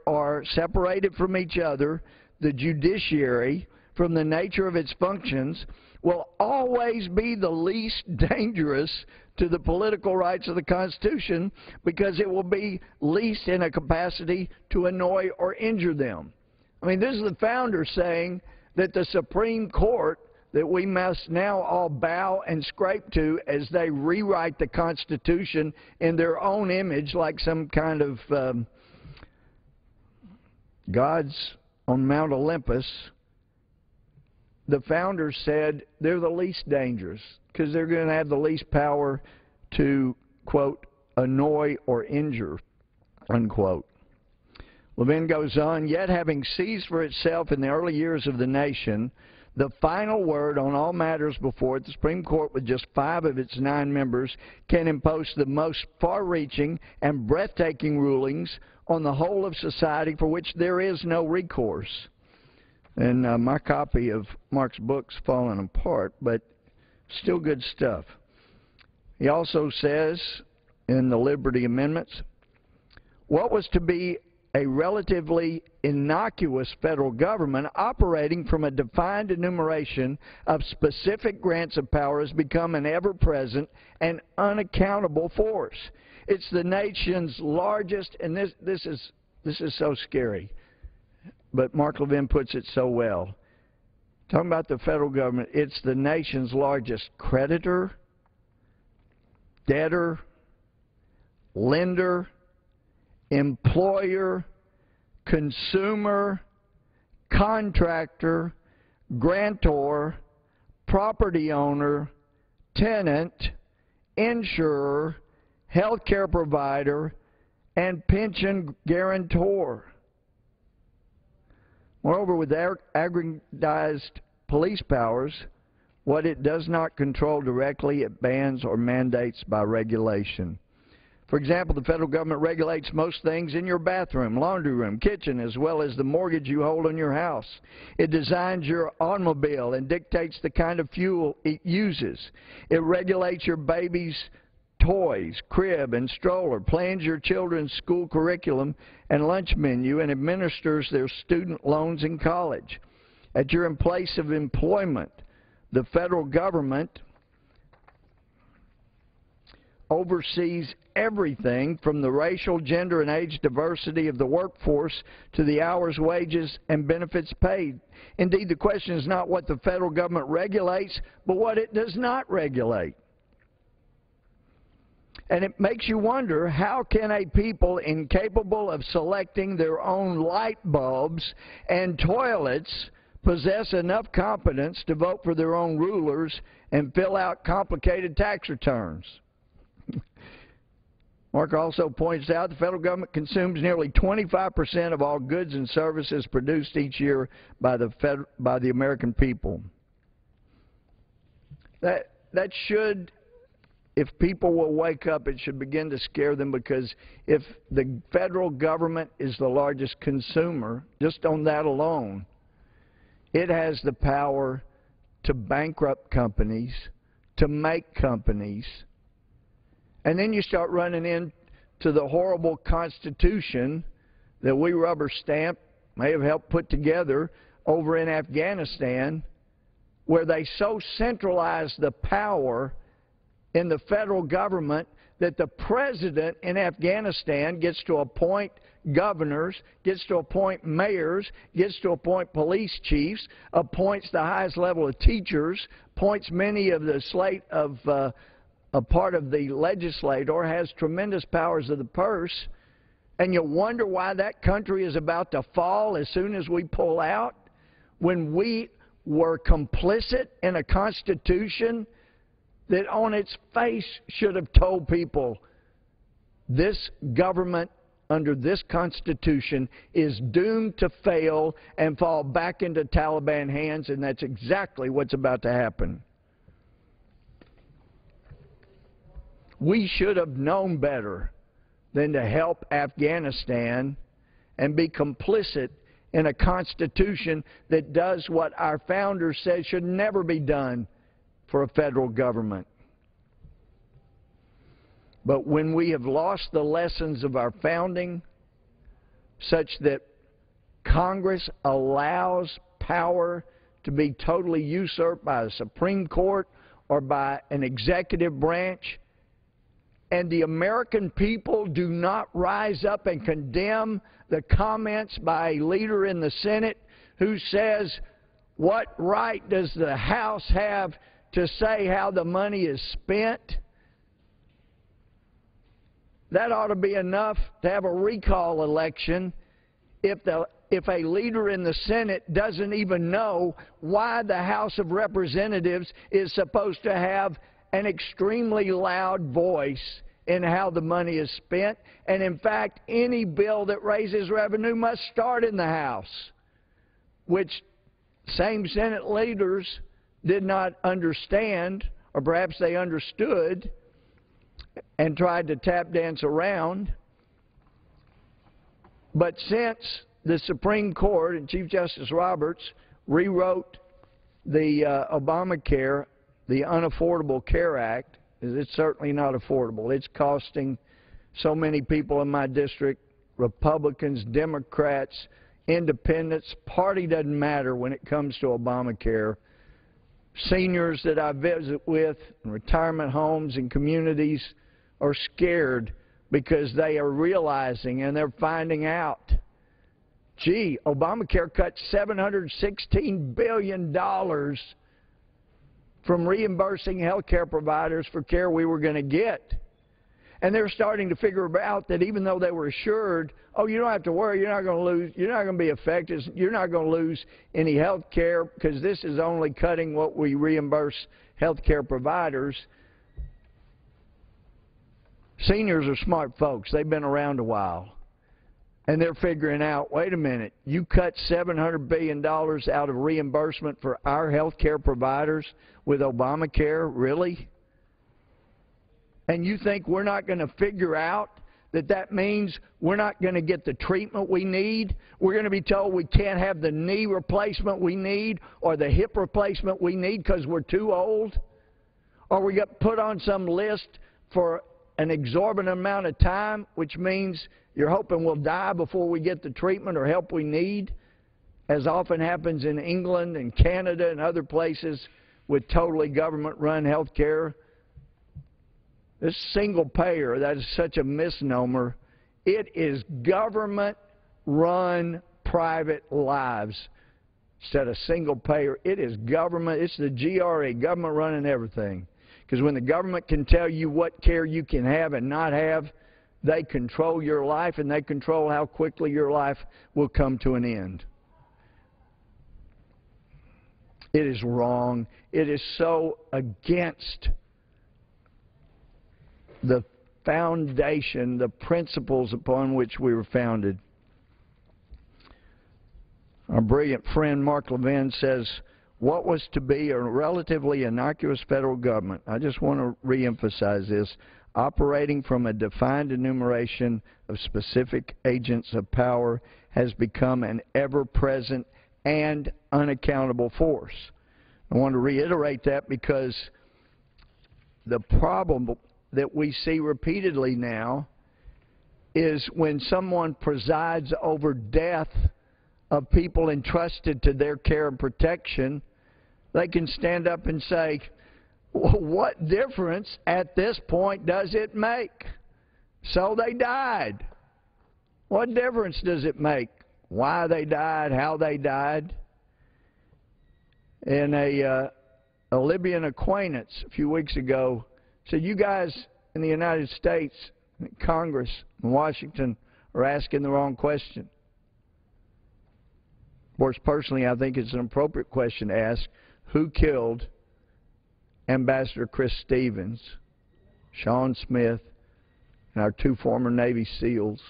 are separated from each other the judiciary from the nature of its functions will always be the least dangerous to the political rights of the Constitution because it will be least in a capacity to annoy or injure them. I mean, this is the founder saying that the Supreme Court that we must now all bow and scrape to as they rewrite the Constitution in their own image like some kind of gods on Mount Olympus. The founders said they're the least dangerous because they're going to have the least power to, quote, annoy or injure, unquote. Levin goes on, yet having seized for itself in the early years of the nation the final word on all matters before it, the Supreme Court, with just 5 of its 9 members, can impose the most far-reaching and breathtaking rulings on the whole of society for which there is no recourse. And my copy of Mark's book's fallen apart, but still good stuff. He also says in the Liberty Amendments, what was to be a relatively innocuous federal government operating from a defined enumeration of specific grants of power has become an ever-present and unaccountable force. It's the nation's largest, and this is so scary, but Mark Levin puts it so well. Talking about the federal government, it's the nation's largest creditor, debtor, lender, employer, consumer, contractor, grantor, property owner, tenant, insurer, health care provider, and pension guarantor. Moreover, with aggrandized police powers, what it does not control directly, it bans or mandates by regulation. For example, the federal government regulates most things in your bathroom, laundry room, kitchen, as well as the mortgage you hold on your house. It designs your automobile and dictates the kind of fuel it uses. It regulates your baby's toys, crib, and stroller, plans your children's school curriculum and lunch menu, and administers their student loans in college. At your place of employment, the federal government oversees everything from the racial, gender, and age diversity of the workforce to the hours, wages, and benefits paid. Indeed, the question is not what the federal government regulates, but what it does not regulate. And it makes you wonder, how can a people incapable of selecting their own light bulbs and toilets possess enough competence to vote for their own rulers and fill out complicated tax returns? Mark also points out the federal government consumes nearly 25% of all goods and services produced each year by the American people. That should, if people will wake up, it should begin to scare them, because if the federal government is the largest consumer, just on that alone, it has the power to bankrupt companies, to make companies. And then you start running into the horrible Constitution that we rubber stamp, may have helped put together over in Afghanistan, where they so centralize the power in the federal government that the president in Afghanistan gets to appoint governors, gets to appoint mayors, gets to appoint police chiefs, appoints the highest level of teachers, appoints many of the slate of a part of the legislature, has tremendous powers of the purse, and you wonder why that country is about to fall as soon as we pull out, when we were complicit in a Constitution that on its face should have told people this government under this Constitution is doomed to fail and fall back into Taliban hands, and that's exactly what's about to happen. We should have known better than to help Afghanistan and be complicit in a Constitution that does what our founders said should never be done for a federal government. But when we have lost the lessons of our founding, such that Congress allows power to be totally usurped by the Supreme Court or by an executive branch, and the American people do not rise up and condemn the comments by a leader in the Senate who says, what right does the House have to say how the money is spent? That ought to be enough to have a recall election if a leader in the Senate doesn't even know why the House of Representatives is supposed to have an extremely loud voice in how the money is spent. And in fact, any bill that raises revenue must start in the House, which same Senate leaders did not understand, or perhaps they understood and tried to tap dance around. But since the Supreme Court and Chief Justice Roberts rewrote the Obamacare, the Unaffordable Care Act, it's certainly not affordable. It's costing so many people in my district, Republicans, Democrats, independents, party doesn't matter when it comes to Obamacare. Seniors that I visit with in retirement homes and communities are scared because they are realizing and they're finding out, gee, Obamacare cut $716 billion from reimbursing health care providers for care we were going to get. And they're starting to figure out that even though they were assured, oh, you don't have to worry, you're not going to lose, you're not going to be affected, you're not going to lose any health care because this is only cutting what we reimburse health care providers. Seniors are smart folks. They've been around a while. And they're figuring out, wait a minute, you cut $700 billion out of reimbursement for our health care providers with Obamacare? Really? And you think we're not going to figure out that that means we're not going to get the treatment we need? We're going to be told we can't have the knee replacement we need or the hip replacement we need because we're too old? Or we get put on some list for an exorbitant amount of time, which means you're hoping we'll die before we get the treatment or help we need, as often happens in England and Canada and other places with totally government-run health care. This single payer, that is such a misnomer. It is government-run private lives instead of single payer. It is government. It's the GRE, government running everything. Because when the government can tell you what care you can have and not have, they control your life and they control how quickly your life will come to an end. It is wrong. It is so against the foundation, the principles upon which we were founded. Our brilliant friend Mark Levin says, what was to be a relatively innocuous federal government, I just want to reemphasize this, operating from a defined enumeration of specific agents of power, has become an ever-present and unaccountable force. I want to reiterate that because the problem that we see repeatedly now is when someone presides over death of people entrusted to their care and protection, they can stand up and say, well, what difference at this point does it make? So they died. What difference does it make? Why they died, how they died? And a Libyan acquaintance a few weeks ago said, you guys in the United States, Congress in Washington, are asking the wrong question. Of course, personally, I think it's an appropriate question to ask, who killed Ambassador Chris Stevens, Sean Smith, and our two former Navy SEALs?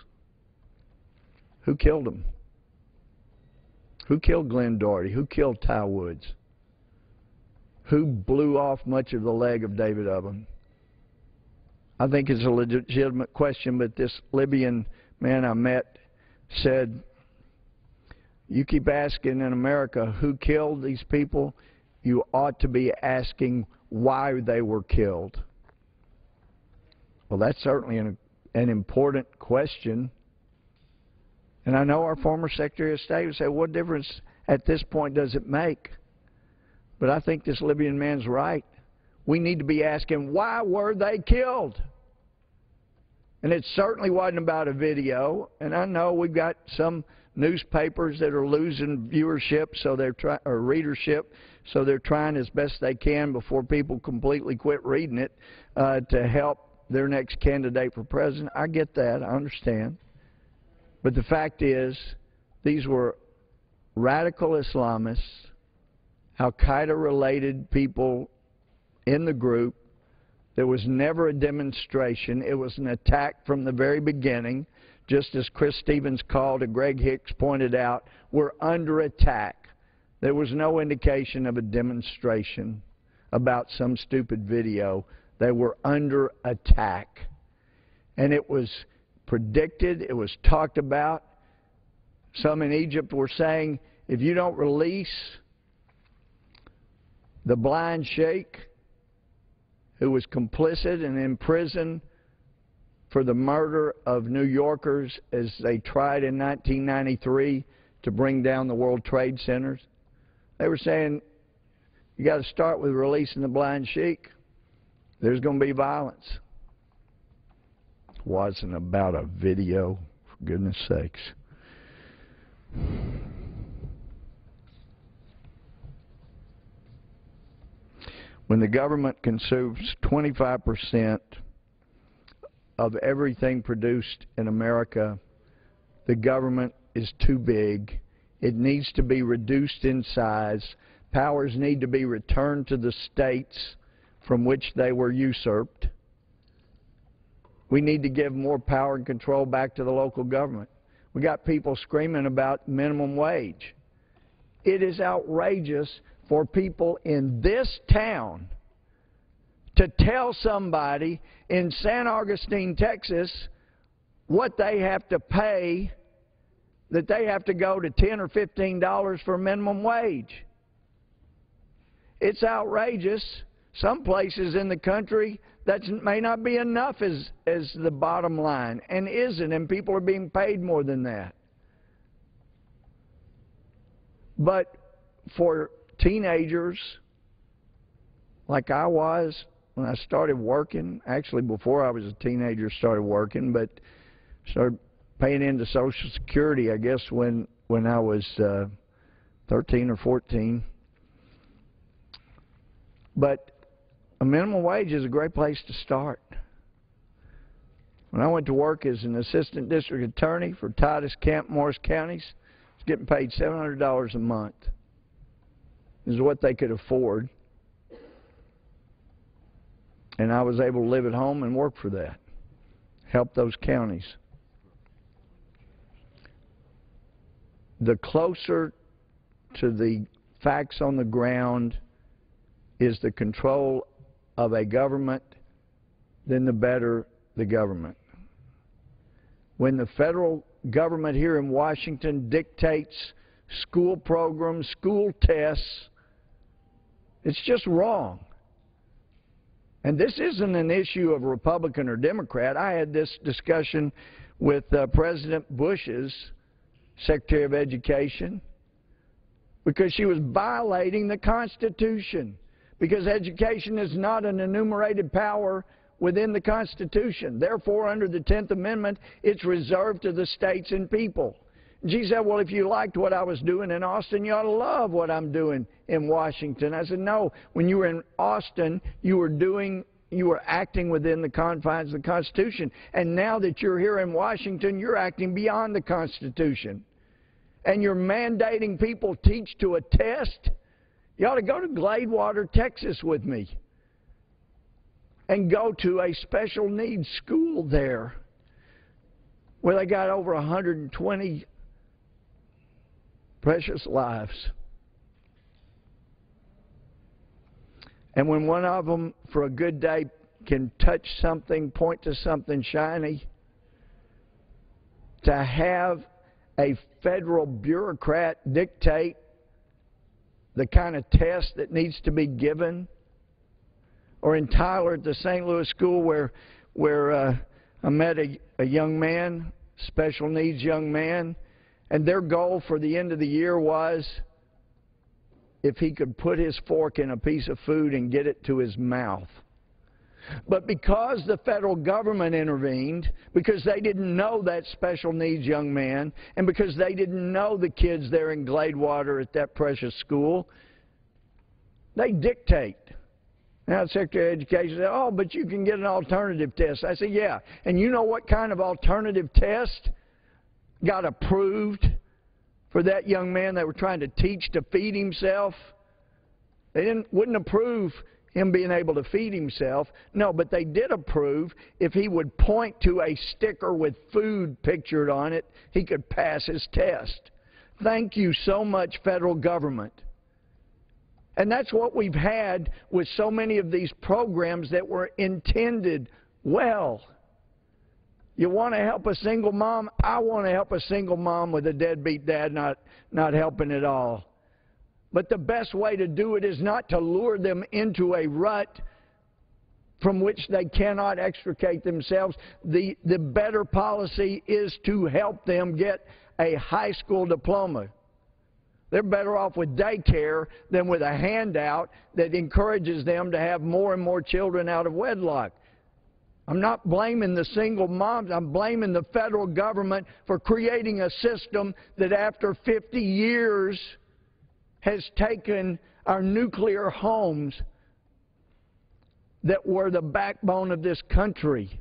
Who killed them? Who killed Glenn Doherty? Who killed Ty Woods? Who blew off much of the leg of David Ubben? I think it's a legitimate question, but this Libyan man I met said, you keep asking in America who killed these people, you ought to be asking why they were killed. Well, that's certainly an important question. And I know our former Secretary of State would say, what difference at this point does it make? But I think this Libyan man's right. We need to be asking, why were they killed? And it certainly wasn't about a video. And I know we've got some newspapers that are losing viewership, so they're or readership, so they're trying as best they can before people completely quit reading it to help their next candidate for president. I get that. I understand. But the fact is, these were radical Islamists, Al-Qaeda-related people in the group There was never a demonstration. It was an attack from the very beginning. Just as Chris Stevens called and Greg Hicks pointed out, we're under attack. There was no indication of a demonstration about some stupid video. They were under attack. And it was predicted, it was talked about. Some in Egypt were saying, if you don't release the blind sheikh who was complicit and in prison for the murder of New Yorkers as they tried in 1993 to bring down the World Trade Centers, they were saying, you got to start with releasing the blind sheikh. There's going to be violence. It wasn't about a video, for goodness sakes. When the government consumes 25% of everything produced in America, the government is too big. It needs to be reduced in size. Powers need to be returned to the states from which they were usurped. We need to give more power and control back to the local government. We got people screaming about minimum wage. It is outrageous for people in this town to tell somebody in San Augustine, Texas, what they have to pay, that they have to go to $10 or $15 for minimum wage. It's outrageous. Some places in the country, that may not be enough as the bottom line, and isn't, and people are being paid more than that. But for teenagers, like I was when I started working, actually before I was a teenager started working, but started paying into Social Security, I guess, when I was 13 or 14. But a minimum wage is a great place to start. When I went to work as an assistant district attorney for Titus, Camp, Morris counties, I was getting paid $700 a month. This is what they could afford. And I was able to live at home and work for that, help those counties. The closer to the facts on the ground is the control of a government, then the better the government. When the federal government here in Washington dictates school programs, school tests, it's just wrong. And this isn't an issue of Republican or Democrat. I had this discussion with President Bush's Secretary of Education because she was violating the Constitution, because education is not an enumerated power within the Constitution. Therefore, under the 10th Amendment, it's reserved to the states and people. And she said, well, if you liked what I was doing in Austin, you ought to love what I'm doing in Washington. I said, no, when you were in Austin, you were acting within the confines of the Constitution. And now that you're here in Washington, you're acting beyond the Constitution. And you're mandating people teach to a test. You ought to go to Gladewater, Texas with me and go to a special needs school there where they got over 120 precious lives. And when one of them, for a good day, can touch something, point to something shiny, to have a federal bureaucrat dictate the kind of test that needs to be given, or in Tyler at the St. Louis school where I met a young man, special needs young man, and their goal for the end of the year was if he could put his fork in a piece of food and get it to his mouth. But because the federal government intervened, because they didn't know that special needs young man, and because they didn't know the kids there in Gladewater at that precious school, they dictate. Now the Secretary of Education said, oh, but you can get an alternative test. I said, yeah. And you know what kind of alternative test got approved for that young man they were trying to teach to feed himself? They wouldn't approve him being able to feed himself. No, but they did approve if he would point to a sticker with food pictured on it, he could pass his test. Thank you so much, federal government. And that's what we've had with so many of these programs that were intended well. You want to help a single mom? I want to help a single mom with a deadbeat dad not helping at all. But the best way to do it is not to lure them into a rut from which they cannot extricate themselves. The better policy is to help them get a high school diploma. They're better off with daycare than with a handout that encourages them to have more and more children out of wedlock. I'm not blaming the single moms. I'm blaming the federal government for creating a system that after 50 years has taken our nuclear homes that were the backbone of this country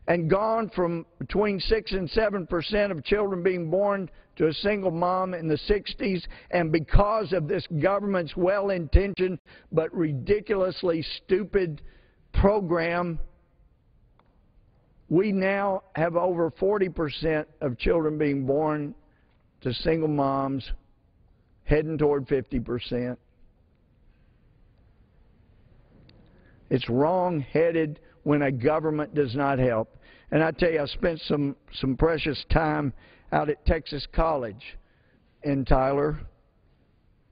and gone from between 6 and 7% of children being born to a single mom in the 60s, and because of this government's well-intentioned but ridiculously stupid program, we now have over 40% of children being born to single moms, heading toward 50%. It's wrong-headed when a government does not help. And I tell you, I spent some precious time out at Texas College in Tyler,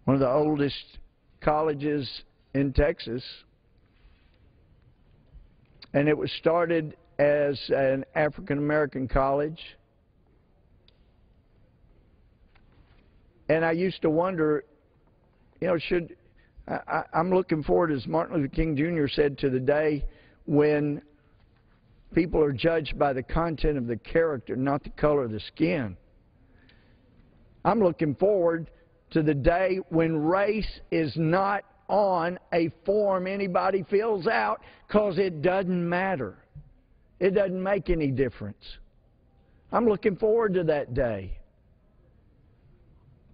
one of the oldest colleges in Texas. And it was started as an African-American college. And I used to wonder, you know, I'm looking forward, as Martin Luther King Jr. said, to the day when people are judged by the content of the character, not the color of the skin. I'm looking forward to the day when race is not on a form anybody fills out, because it doesn't matter. It doesn't make any difference. I'm looking forward to that day.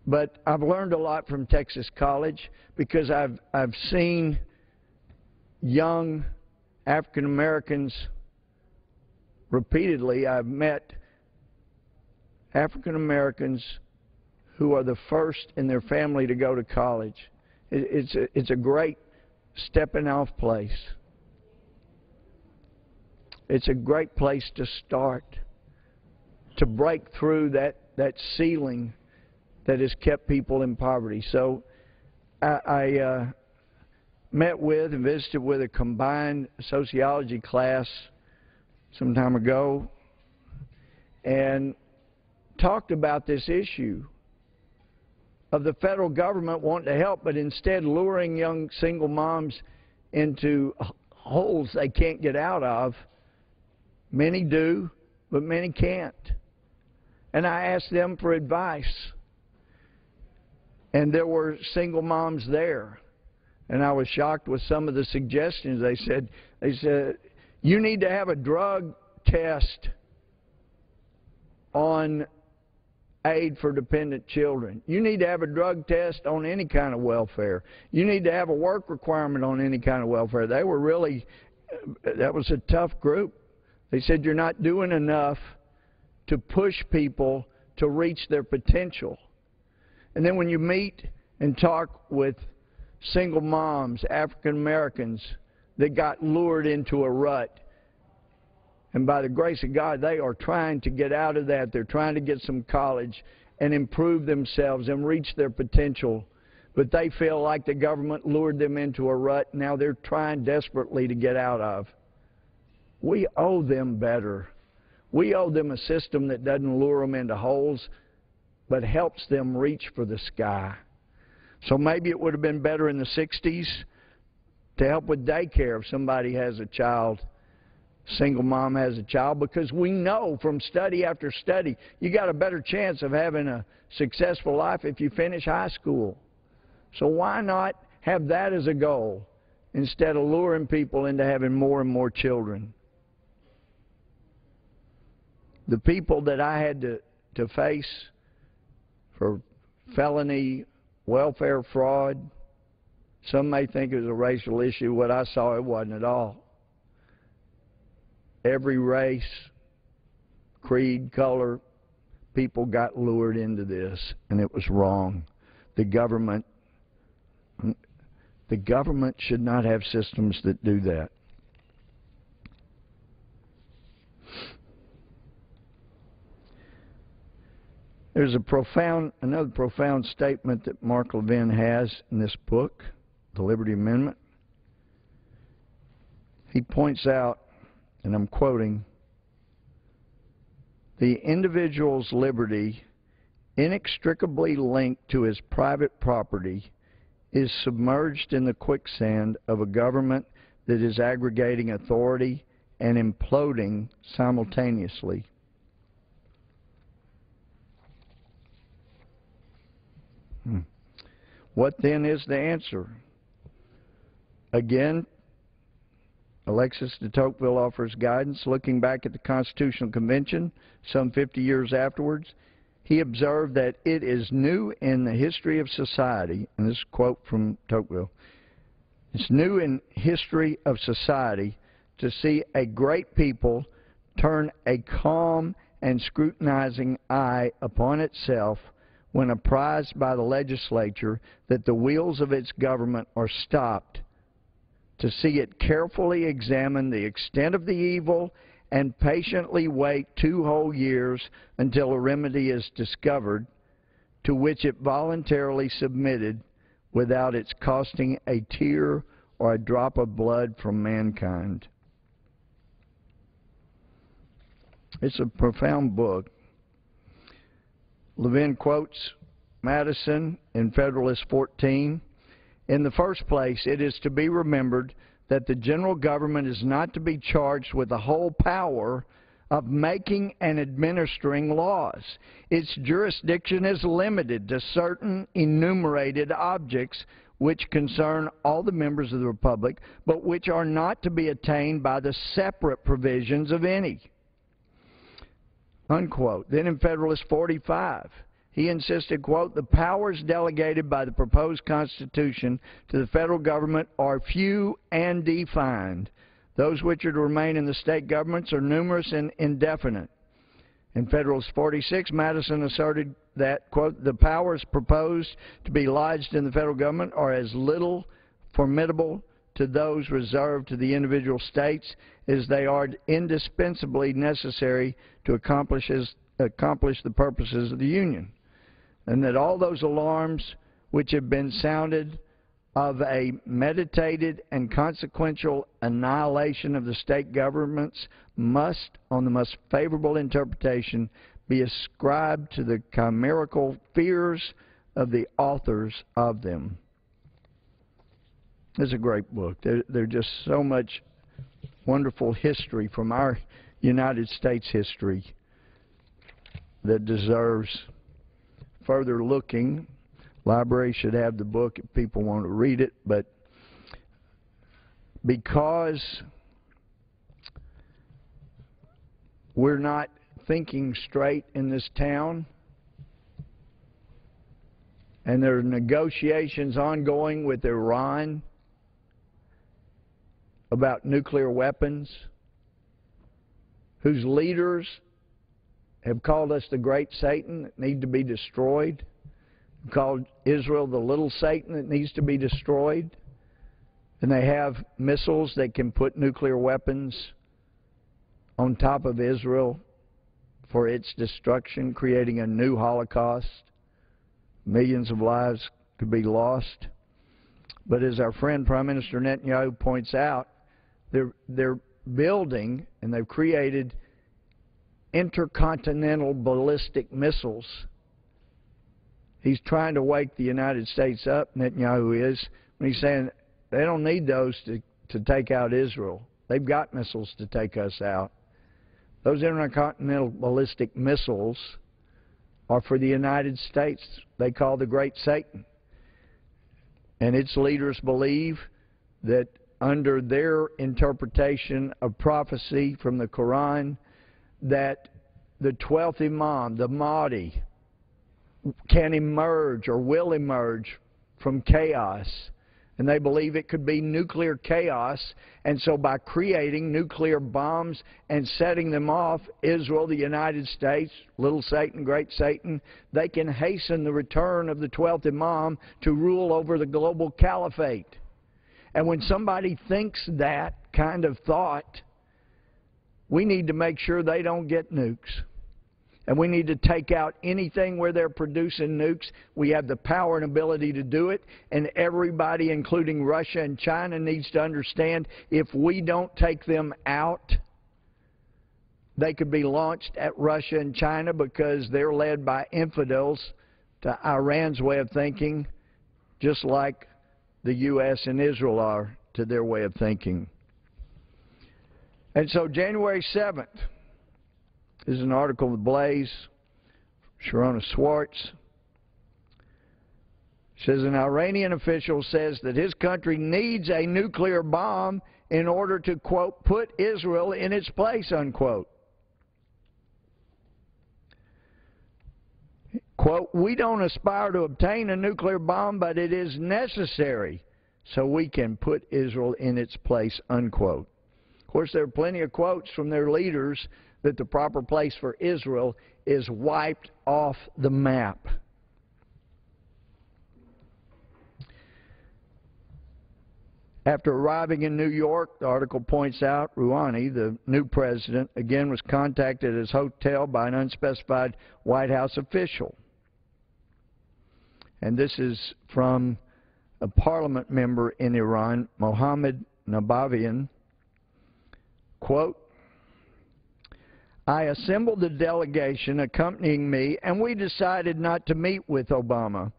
But I've learned a lot from Texas College, because I've seen young African Americans repeatedly. I've met African Americans who are the first in their family to go to college. It's a great stepping off place. It's a great place to start, to break through that ceiling that has kept people in poverty. So I met with and visited with a combined sociology class some time ago and talked about this issue of the federal government wanting to help, but instead luring young single moms into holes they can't get out of. Many do, but many can't. And I asked them for advice. And there were single moms there. And I was shocked with some of the suggestions. They said, you need to have a drug test on aid for dependent children. You need to have a drug test on any kind of welfare. You need to have a work requirement on any kind of welfare. They were really, that was a tough group. They said you're not doing enough to push people to reach their potential. And then when you meet and talk with single moms, African Americans, that got lured into a rut, and by the grace of God, they are trying to get out of that. They're trying to get some college and improve themselves and reach their potential. But they feel like the government lured them into a rut. Now they're trying desperately to get out of. We owe them better. We owe them a system that doesn't lure them into holes, but helps them reach for the sky. So maybe it would have been better in the 60s to help with daycare if somebody has a child, single mom has a child, because we know from study after study, you got a better chance of having a successful life if you finish high school. So why not have that as a goal instead of luring people into having more and more children? The people that I had to face for felony welfare fraud, Some may think it was a racial issue. What I saw, it wasn't at all. Every race, creed, color, people got lured into this, and it was wrong. The government should not have systems that do that. There's another profound statement that Mark Levin has in this book, The Liberty Amendment. He points out, and I'm quoting, "The individual's liberty, inextricably linked to his private property, is submerged in the quicksand of a government that is aggregating authority and imploding simultaneously." What then is the answer? Again, Alexis de Tocqueville offers guidance. Looking back at the Constitutional Convention some 50 years afterwards, he observed that it is new in the history of society, and this is a quote from Tocqueville, it's new in history of society to see a great people turn a calm and scrutinizing eye upon itself when apprised by the legislature that the wheels of its government are stopped, to see it carefully examine the extent of the evil and patiently wait 2 whole years until a remedy is discovered, to which it voluntarily submitted without its costing a tear or a drop of blood from mankind. It's a profound book. Levin quotes Madison in Federalist 14. "In the first place, it is to be remembered that the general government is not to be charged with the whole power of making and administering laws. Its jurisdiction is limited to certain enumerated objects which concern all the members of the Republic, but which are not to be attained by the separate provisions of any." Unquote. Then in Federalist 45, he insisted, quote, "The powers delegated by the proposed Constitution to the federal government are few and defined. Those which are to remain in the state governments are numerous and indefinite." In Federalist 46, Madison asserted that, quote, "The powers proposed to be lodged in the federal government are as little formidable to those reserved to the individual states as they are indispensably necessary to accomplish the purposes of the Union, and that all those alarms which have been sounded of a meditated and consequential annihilation of the state governments must, on the most favorable interpretation, be ascribed to the chimerical fears of the authors of them." It's a great book. There's just so much wonderful history from our United States history that deserves further looking. Library should have the book if people want to read it, but because we're not thinking straight in this town, and there are negotiations ongoing with Iran about nuclear weapons, whose leaders have called us the great Satan that need to be destroyed, called Israel the little Satan that needs to be destroyed, and they have missiles that can put nuclear weapons on top of Israel for its destruction, creating a new Holocaust. Millions of lives could be lost. But as our friend Prime Minister Netanyahu points out, they're building and they've created intercontinental ballistic missiles. He's trying to wake the United States up, Netanyahu is, when he's saying they don't need those to take out Israel. They've got missiles to take us out. Those intercontinental ballistic missiles are for the United States. They call the great Satan. And its leaders believe that under their interpretation of prophecy from the Quran, that the 12th Imam, the Mahdi, can emerge or will emerge from chaos, and they believe it could be nuclear chaos. And so by creating nuclear bombs and setting them off, Israel, the United States, little Satan, great Satan, they can hasten the return of the 12th Imam to rule over the global caliphate. And when somebody thinks that kind of thought, we need to make sure they don't get nukes. And we need to take out anything where they're producing nukes. We have the power and ability to do it, and everybody, including Russia and China, needs to understand if we don't take them out, they could be launched at Russia and China because they're led by infidels, to Iran's way of thinking, just like the U.S. and Israel are to their way of thinking. And so January 7th, this is an article with Blaze, Sharona Swartz. Says an Iranian official says that his country needs a nuclear bomb in order to, quote, put Israel in its place, unquote. Quote, we don't aspire to obtain a nuclear bomb, but it is necessary so we can put Israel in its place, unquote. Of course, there are plenty of quotes from their leaders that the proper place for Israel is wiped off the map. After arriving in New York, the article points out, Rouhani, the new president, again was contacted at his hotel by an unspecified White House official. And this is from a parliament member in Iran, Mohammad Nabavian. Quote, I assembled the delegation accompanying me, and we decided not to meet with Obama.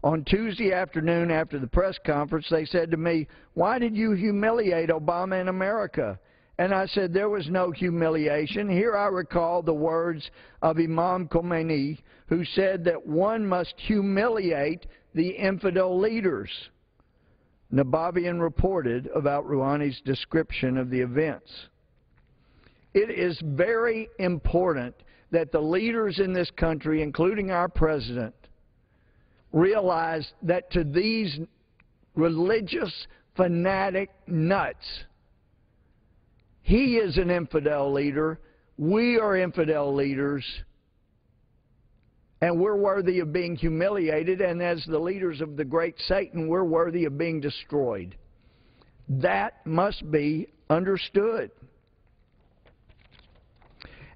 On Tuesday afternoon after the press conference, they said to me, why did you humiliate Obama in America? And I said, there was no humiliation. Here I recall the words of Imam Khomeini, who said that one must humiliate the infidel leaders. Nabavian reported about Rouhani's description of the events. It is very important that the leaders in this country, including our president, realize that to these religious fanatic nuts, he is an infidel leader, we are infidel leaders, and we're worthy of being humiliated, and as the leaders of the great Satan, we're worthy of being destroyed. That must be understood.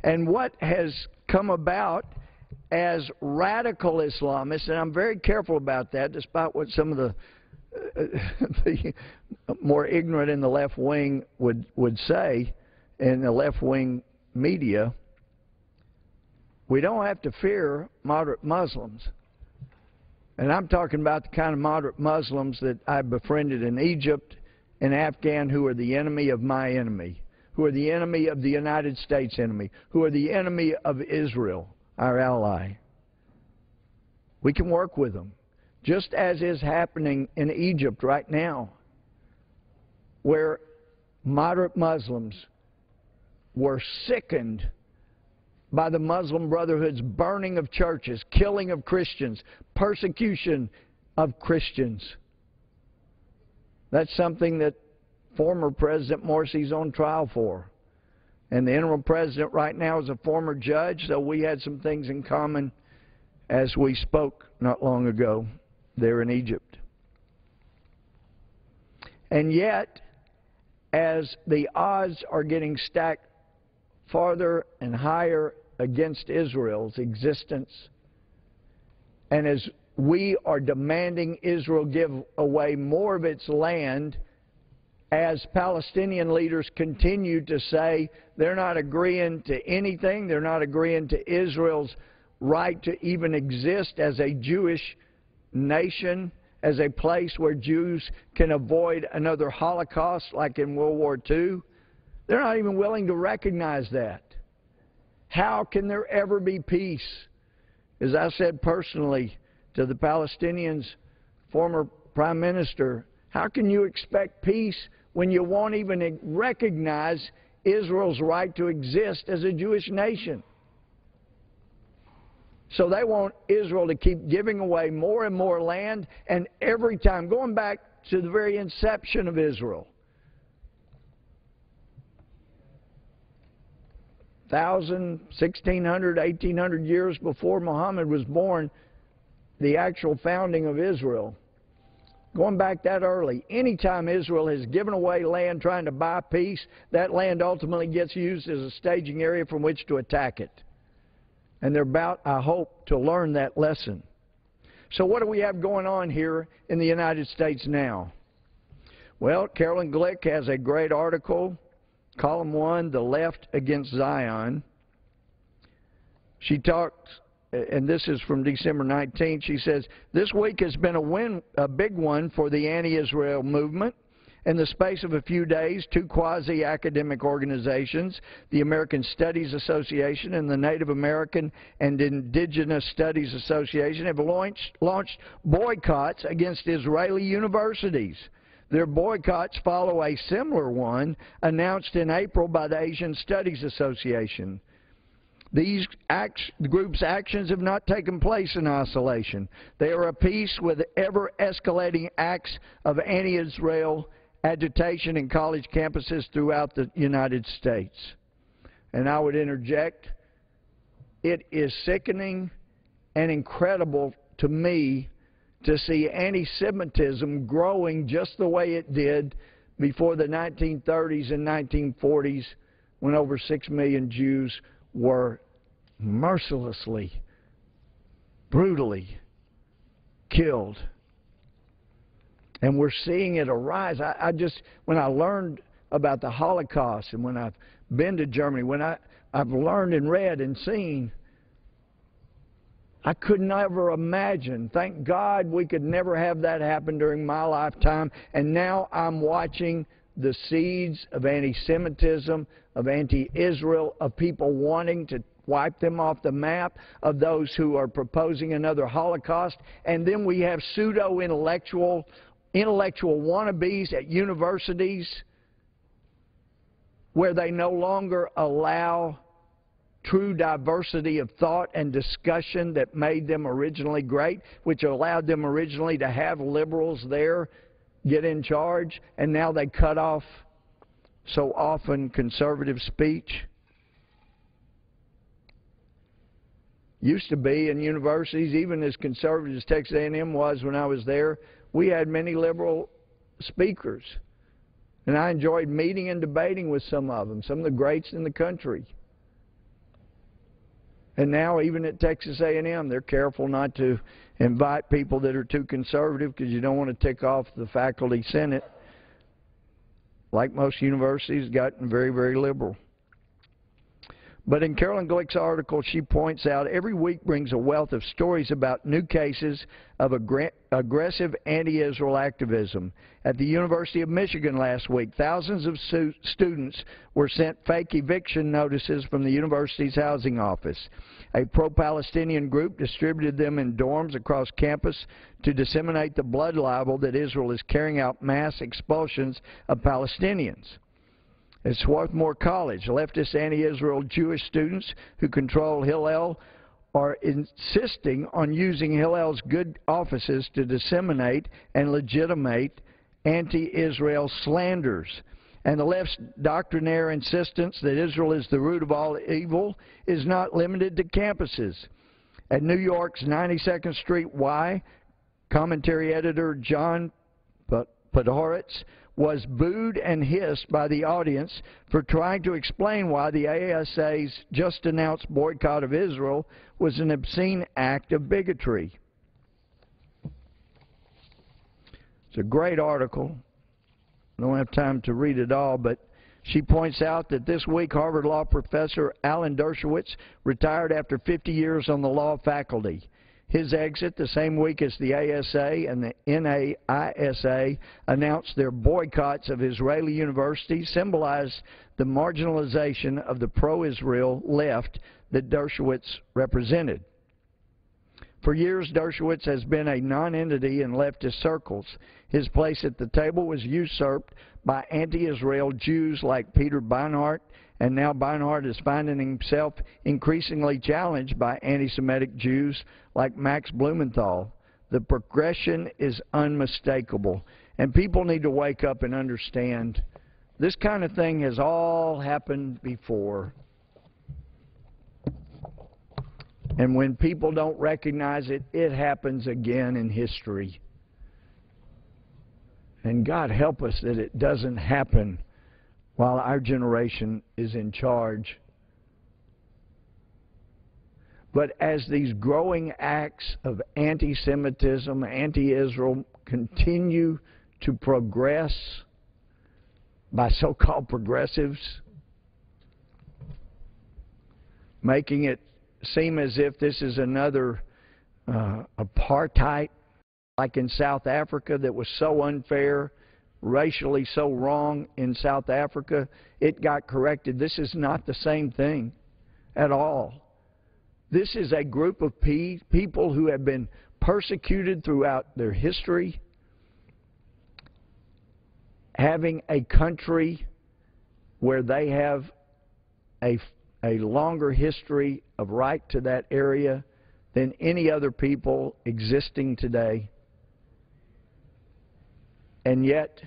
And what has come about as radical Islamists, and I'm very careful about that, despite what some of the more ignorant in the left wing would say, in the left-wing media, we don't have to fear moderate Muslims. And I'm talking about the kind of moderate Muslims that I befriended in Egypt and Afghan, who are the enemy of my enemy, who are the enemy of the United States enemy, who are the enemy of Israel, our ally. We can work with them, just as is happening in Egypt right now, where moderate Muslims were sickened by the Muslim Brotherhood's burning of churches, killing of Christians, persecution of Christians. That's something that former President Morsi's on trial for. And the interim president right now is a former judge, so we had some things in common as we spoke not long ago there in Egypt. And yet, as the odds are getting stacked farther and higher against Israel's existence, and as we are demanding Israel give away more of its land, as Palestinian leaders continue to say they're not agreeing to anything, they're not agreeing to Israel's right to even exist as a Jewish nation, as a place where Jews can avoid another Holocaust like in World War II. They're not even willing to recognize that. How can there ever be peace? As I said personally to the Palestinians' former Prime Minister, how can you expect peace when you won't even recognize Israel's right to exist as a Jewish nation? So they want Israel to keep giving away more and more land, and every time, going back to the very inception of Israel. 1,000, 1,600, 1,800 years before Muhammad was born, the actual founding of Israel. Going back that early, anytime Israel has given away land trying to buy peace, that land ultimately gets used as a staging area from which to attack it. And they're about, I hope, to learn that lesson. So what do we have going on here in the United States now? Well, Carolyn Glick has a great article, column 1, The Left Against Zion. She talks, and this is from December 19th, she says, this week has been a big one for the anti-Israel movement. In the space of a few days, 2 quasi-academic organizations, the American Studies Association and the Native American and Indigenous Studies Association, have launched boycotts against Israeli universities. Their boycotts follow a similar one announced in April by the Asian Studies Association. These groups' actions have not taken place in isolation. They are apiece with ever-escalating acts of anti-Israel agitation in college campuses throughout the United States. And I would interject, it is sickening and incredible to me to see anti-Semitism growing just the way it did before the 1930s and 1940s, when over 6 million Jews were mercilessly, brutally killed. And we're seeing it arise. When I learned about the Holocaust, and when I've been to Germany, when I've learned and read and seen, I could never imagine. Thank God we could never have that happen during my lifetime. And now I'm watching the seeds of anti-Semitism, of anti-Israel, of people wanting to wipe them off the map, of those who are proposing another Holocaust. And then we have pseudo-intellectual wannabes at universities where they no longer allow true diversity of thought and discussion that made them originally great, which allowed them originally to have liberals there get in charge, and now they cut off so often conservative speech. Used to be in universities, even as conservative as Texas A&M was when I was there, we had many liberal speakers. And I enjoyed meeting and debating with some of them, some of the greats in the country. And now even at Texas A&M, they're careful not to invite people that are too conservative because you don't want to tick off the faculty senate. Like most universities, gotten very, very liberal. But in Carolyn Glick's article, she points out every week brings a wealth of stories about new cases of aggressive anti-Israel activism. At the University of Michigan last week, thousands of students were sent fake eviction notices from the university's housing office. A pro-Palestinian group distributed them in dorms across campus to disseminate the blood libel that Israel is carrying out mass expulsions of Palestinians. At Swarthmore College, leftist anti-Israel Jewish students who control Hillel are insisting on using Hillel's good offices to disseminate and legitimate anti-Israel slanders. And the left's doctrinaire insistence that Israel is the root of all evil is not limited to campuses. At New York's 92nd Street Y, commentary editor John Podhoretz was booed and hissed by the audience for trying to explain why the ASA's just announced boycott of Israel was an obscene act of bigotry. It's a great article. I don't have time to read it all, but she points out that this week Harvard Law professor Alan Dershowitz retired after 50 years on the law faculty. His exit the same week as the ASA and the NAISA announced their boycotts of Israeli universities symbolized the marginalization of the pro-Israel left that Dershowitz represented. For years, Dershowitz has been a non-entity in leftist circles. His place at the table was usurped by anti-Israel Jews like Peter Beinart, and now Beinart is finding himself increasingly challenged by anti-Semitic Jews like Max Blumenthal. The progression is unmistakable, And people need to wake up and understand this kind of thing has all happened before. And when people don't recognize it, it happens again in history. And God help us that it doesn't happen while our generation is in charge. But as these growing acts of anti-Semitism, anti-Israel continue to progress by so-called progressives, making it seem as if this is another apartheid like in South Africa that was so unfair, racially so wrong in South Africa, it got corrected. This is not the same thing at all. This is a group of people who have been persecuted throughout their history, having a country where they have a longer history of right to that area than any other people existing today. And yet,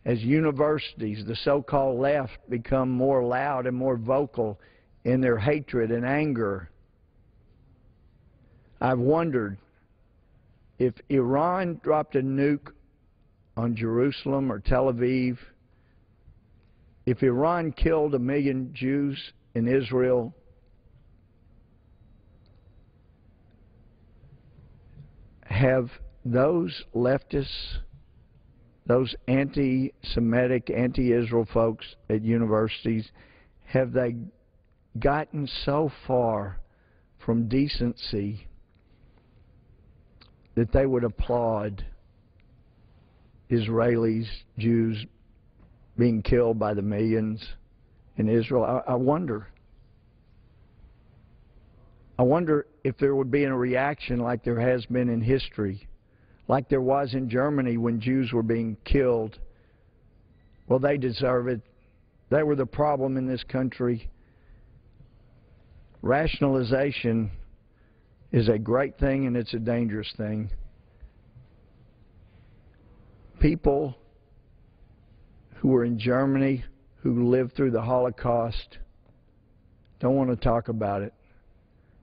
as universities, the so-called left, become more loud and more vocal in their hatred and anger, I've wondered if Iran dropped a nuke on Jerusalem or Tel Aviv, if Iran killed 1 million Jews in Israel, have those leftists, those anti-Semitic, anti-Israel folks at universities, have they gotten so far from decency that they would applaud Israelis, Jews being killed by the millions in Israel? I wonder. I wonder if there would be a reaction like there has been in history, like there was in Germany when Jews were being killed. Well, they deserve it. They were the problem in this country. Rationalization is a great thing and it's a dangerous thing. People who were in Germany, who lived through the Holocaust, don't want to talk about it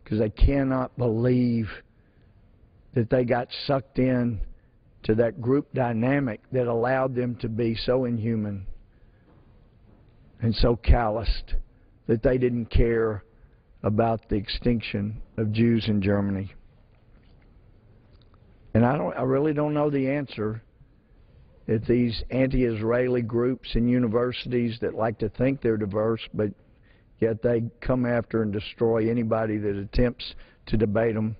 because they cannot believe that they got sucked in to that group dynamic that allowed them to be so inhuman and so calloused that they didn't care about the extinction of Jews in Germany. And I really don't know the answer. If these anti-Israeli groups in universities that like to think they're diverse, but yet they come after and destroy anybody that attempts to debate them,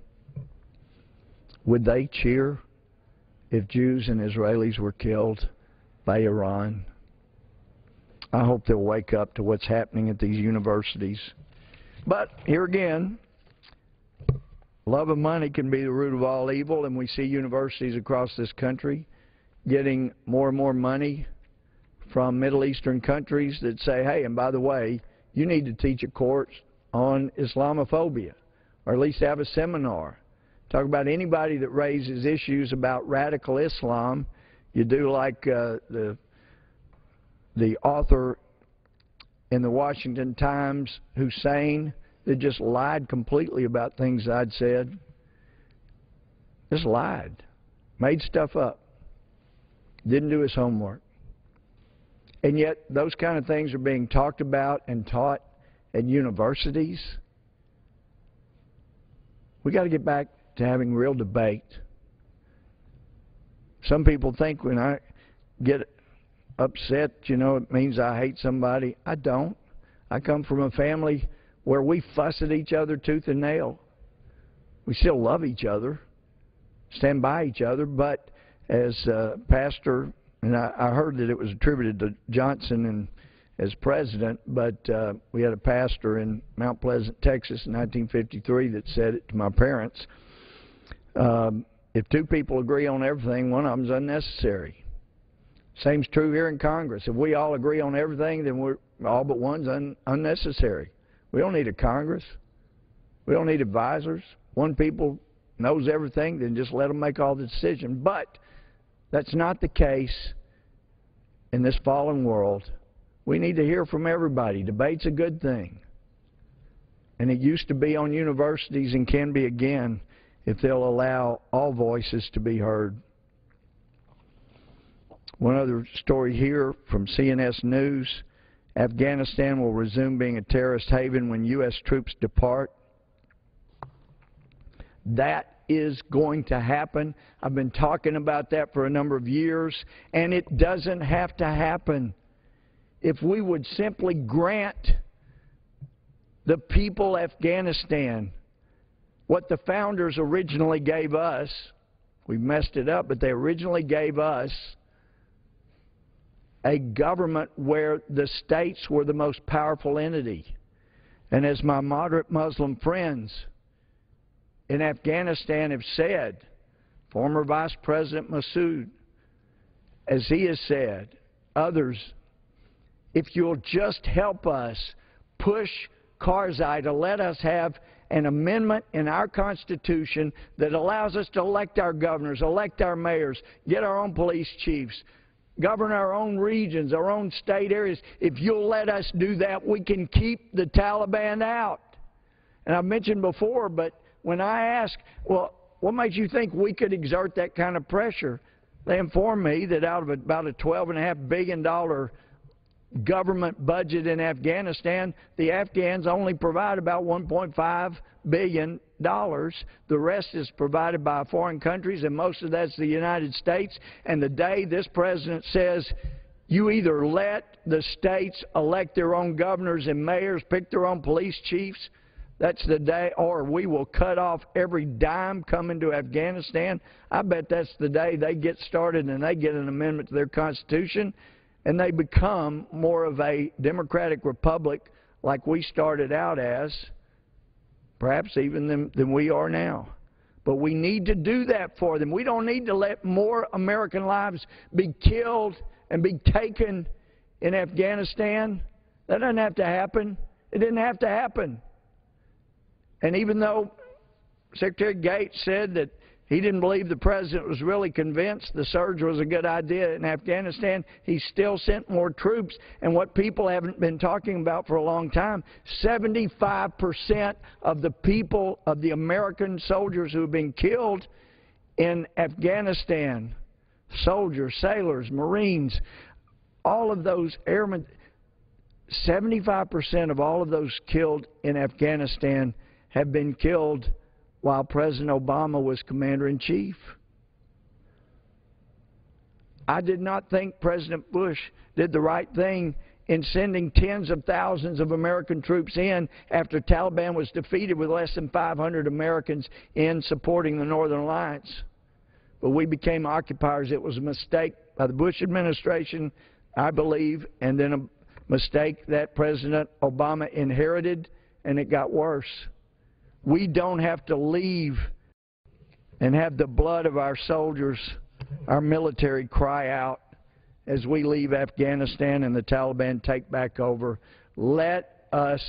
would they cheer if Jews and Israelis were killed by Iran? I hope they'll wake up to what's happening at these universities. But here again, love of money can be the root of all evil, and we see universities across this country getting more and more money from Middle Eastern countries that say, hey, and by the way, you need to teach a course on Islamophobia, or at least have a seminar. Talk about anybody that raises issues about radical Islam. You do like the author in the Washington Times, Hussein, that just lied completely about things I'd said. Just lied. Made stuff up. Didn't do his homework. And yet those kind of things are being talked about and taught at universities. We got to get back to having real debate. Some people think when I get upset, you know, it means I hate somebody. I don't. I come from a family where we fuss at each other tooth and nail. We still love each other, stand by each other, but as pastor, and I heard that it was attributed to Johnson as president, but we had a pastor in Mount Pleasant, Texas in 1953 that said it to my parents. If two people agree on everything, one of them's unnecessary. Same's true here in Congress. If we all agree on everything, then we're all but one's unnecessary. We don't need a Congress. We don't need advisors. One people knows everything, then just let them make all the decisions. But That's not the case in this fallen world. We need to hear from everybody. Debate's a good thing. And it used to be on universities and can be again if they'll allow all voices to be heard. One other story here from CNS News. Afghanistan will resume being a terrorist haven when U.S. troops depart. That is going to happen. I've been talking about that for a number of years, and it doesn't have to happen. If we would simply grant the people of Afghanistan what the founders originally gave us, we messed it up, but they originally gave us a government where the states were the most powerful entity. And as my moderate Muslim friends in Afghanistan have said, former Vice President Massoud, as he has said, others, if you'll just help us push Karzai to let us have an amendment in our Constitution that allows us to elect our governors, elect our mayors, get our own police chiefs, govern our own regions, our own state areas. If you'll let us do that, we can keep the Taliban out. And I've mentioned before, but when I ask, well, what makes you think we could exert that kind of pressure? They informed me that out of about a $12.5 billion government budget in Afghanistan, the Afghans only provide about $1.5 billion. The rest is provided by foreign countries, and most of that's the United States. And the day this president says, you either let the states elect their own governors and mayors, pick their own police chiefs, that's the day, or we will cut off every dime coming to Afghanistan. I bet that's the day they get started and they get an amendment to their Constitution and they become more of a democratic republic like we started out as, perhaps even than we are now. But we need to do that for them. We don't need to let more American lives be killed and be taken in Afghanistan. That doesn't have to happen. It didn't have to happen. And even though Secretary Gates said that he didn't believe the president was really convinced the surge was a good idea in Afghanistan, he still sent more troops. And what people haven't been talking about for a long time, 75% of the people, of the American soldiers who have been killed in Afghanistan, soldiers, sailors, Marines, all of those airmen, 75% of all of those killed in Afghanistan have been killed while President Obama was Commander-in-Chief. I did not think President Bush did the right thing in sending tens of thousands of American troops in after Taliban was defeated with less than 500 Americans in supporting the Northern Alliance. But we became occupiers. It was a mistake by the Bush administration, I believe, and then a mistake that President Obama inherited, and it got worse. We don't have to leave and have the blood of our soldiers, our military, cry out as we leave Afghanistan and the Taliban take back over. Let us,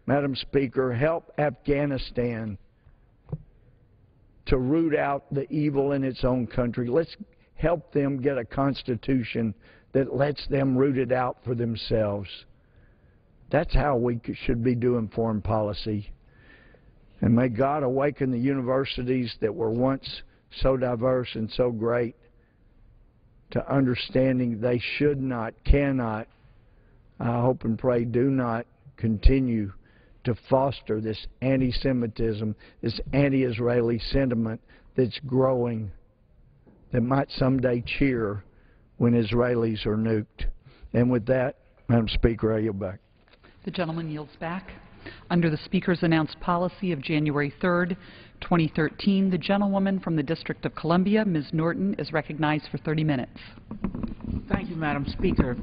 Madam Speaker, help Afghanistan to root out the evil in its own country. Let's help them get a constitution that lets them root it out for themselves. That's how we should be doing foreign policy. And may God awaken the universities that were once so diverse and so great to understanding they should not, cannot, I hope and pray do not continue to foster this anti-Semitism, this anti-Israeli sentiment that's growing, that might someday cheer when Israelis are nuked. And with that, Madam Speaker, I yield back. The gentleman yields back. Under the Speaker's announced policy of January 3rd, 2013, the gentlewoman from the District of Columbia, Ms. Norton, is recognized for 30 minutes. Thank you, Madam Speaker.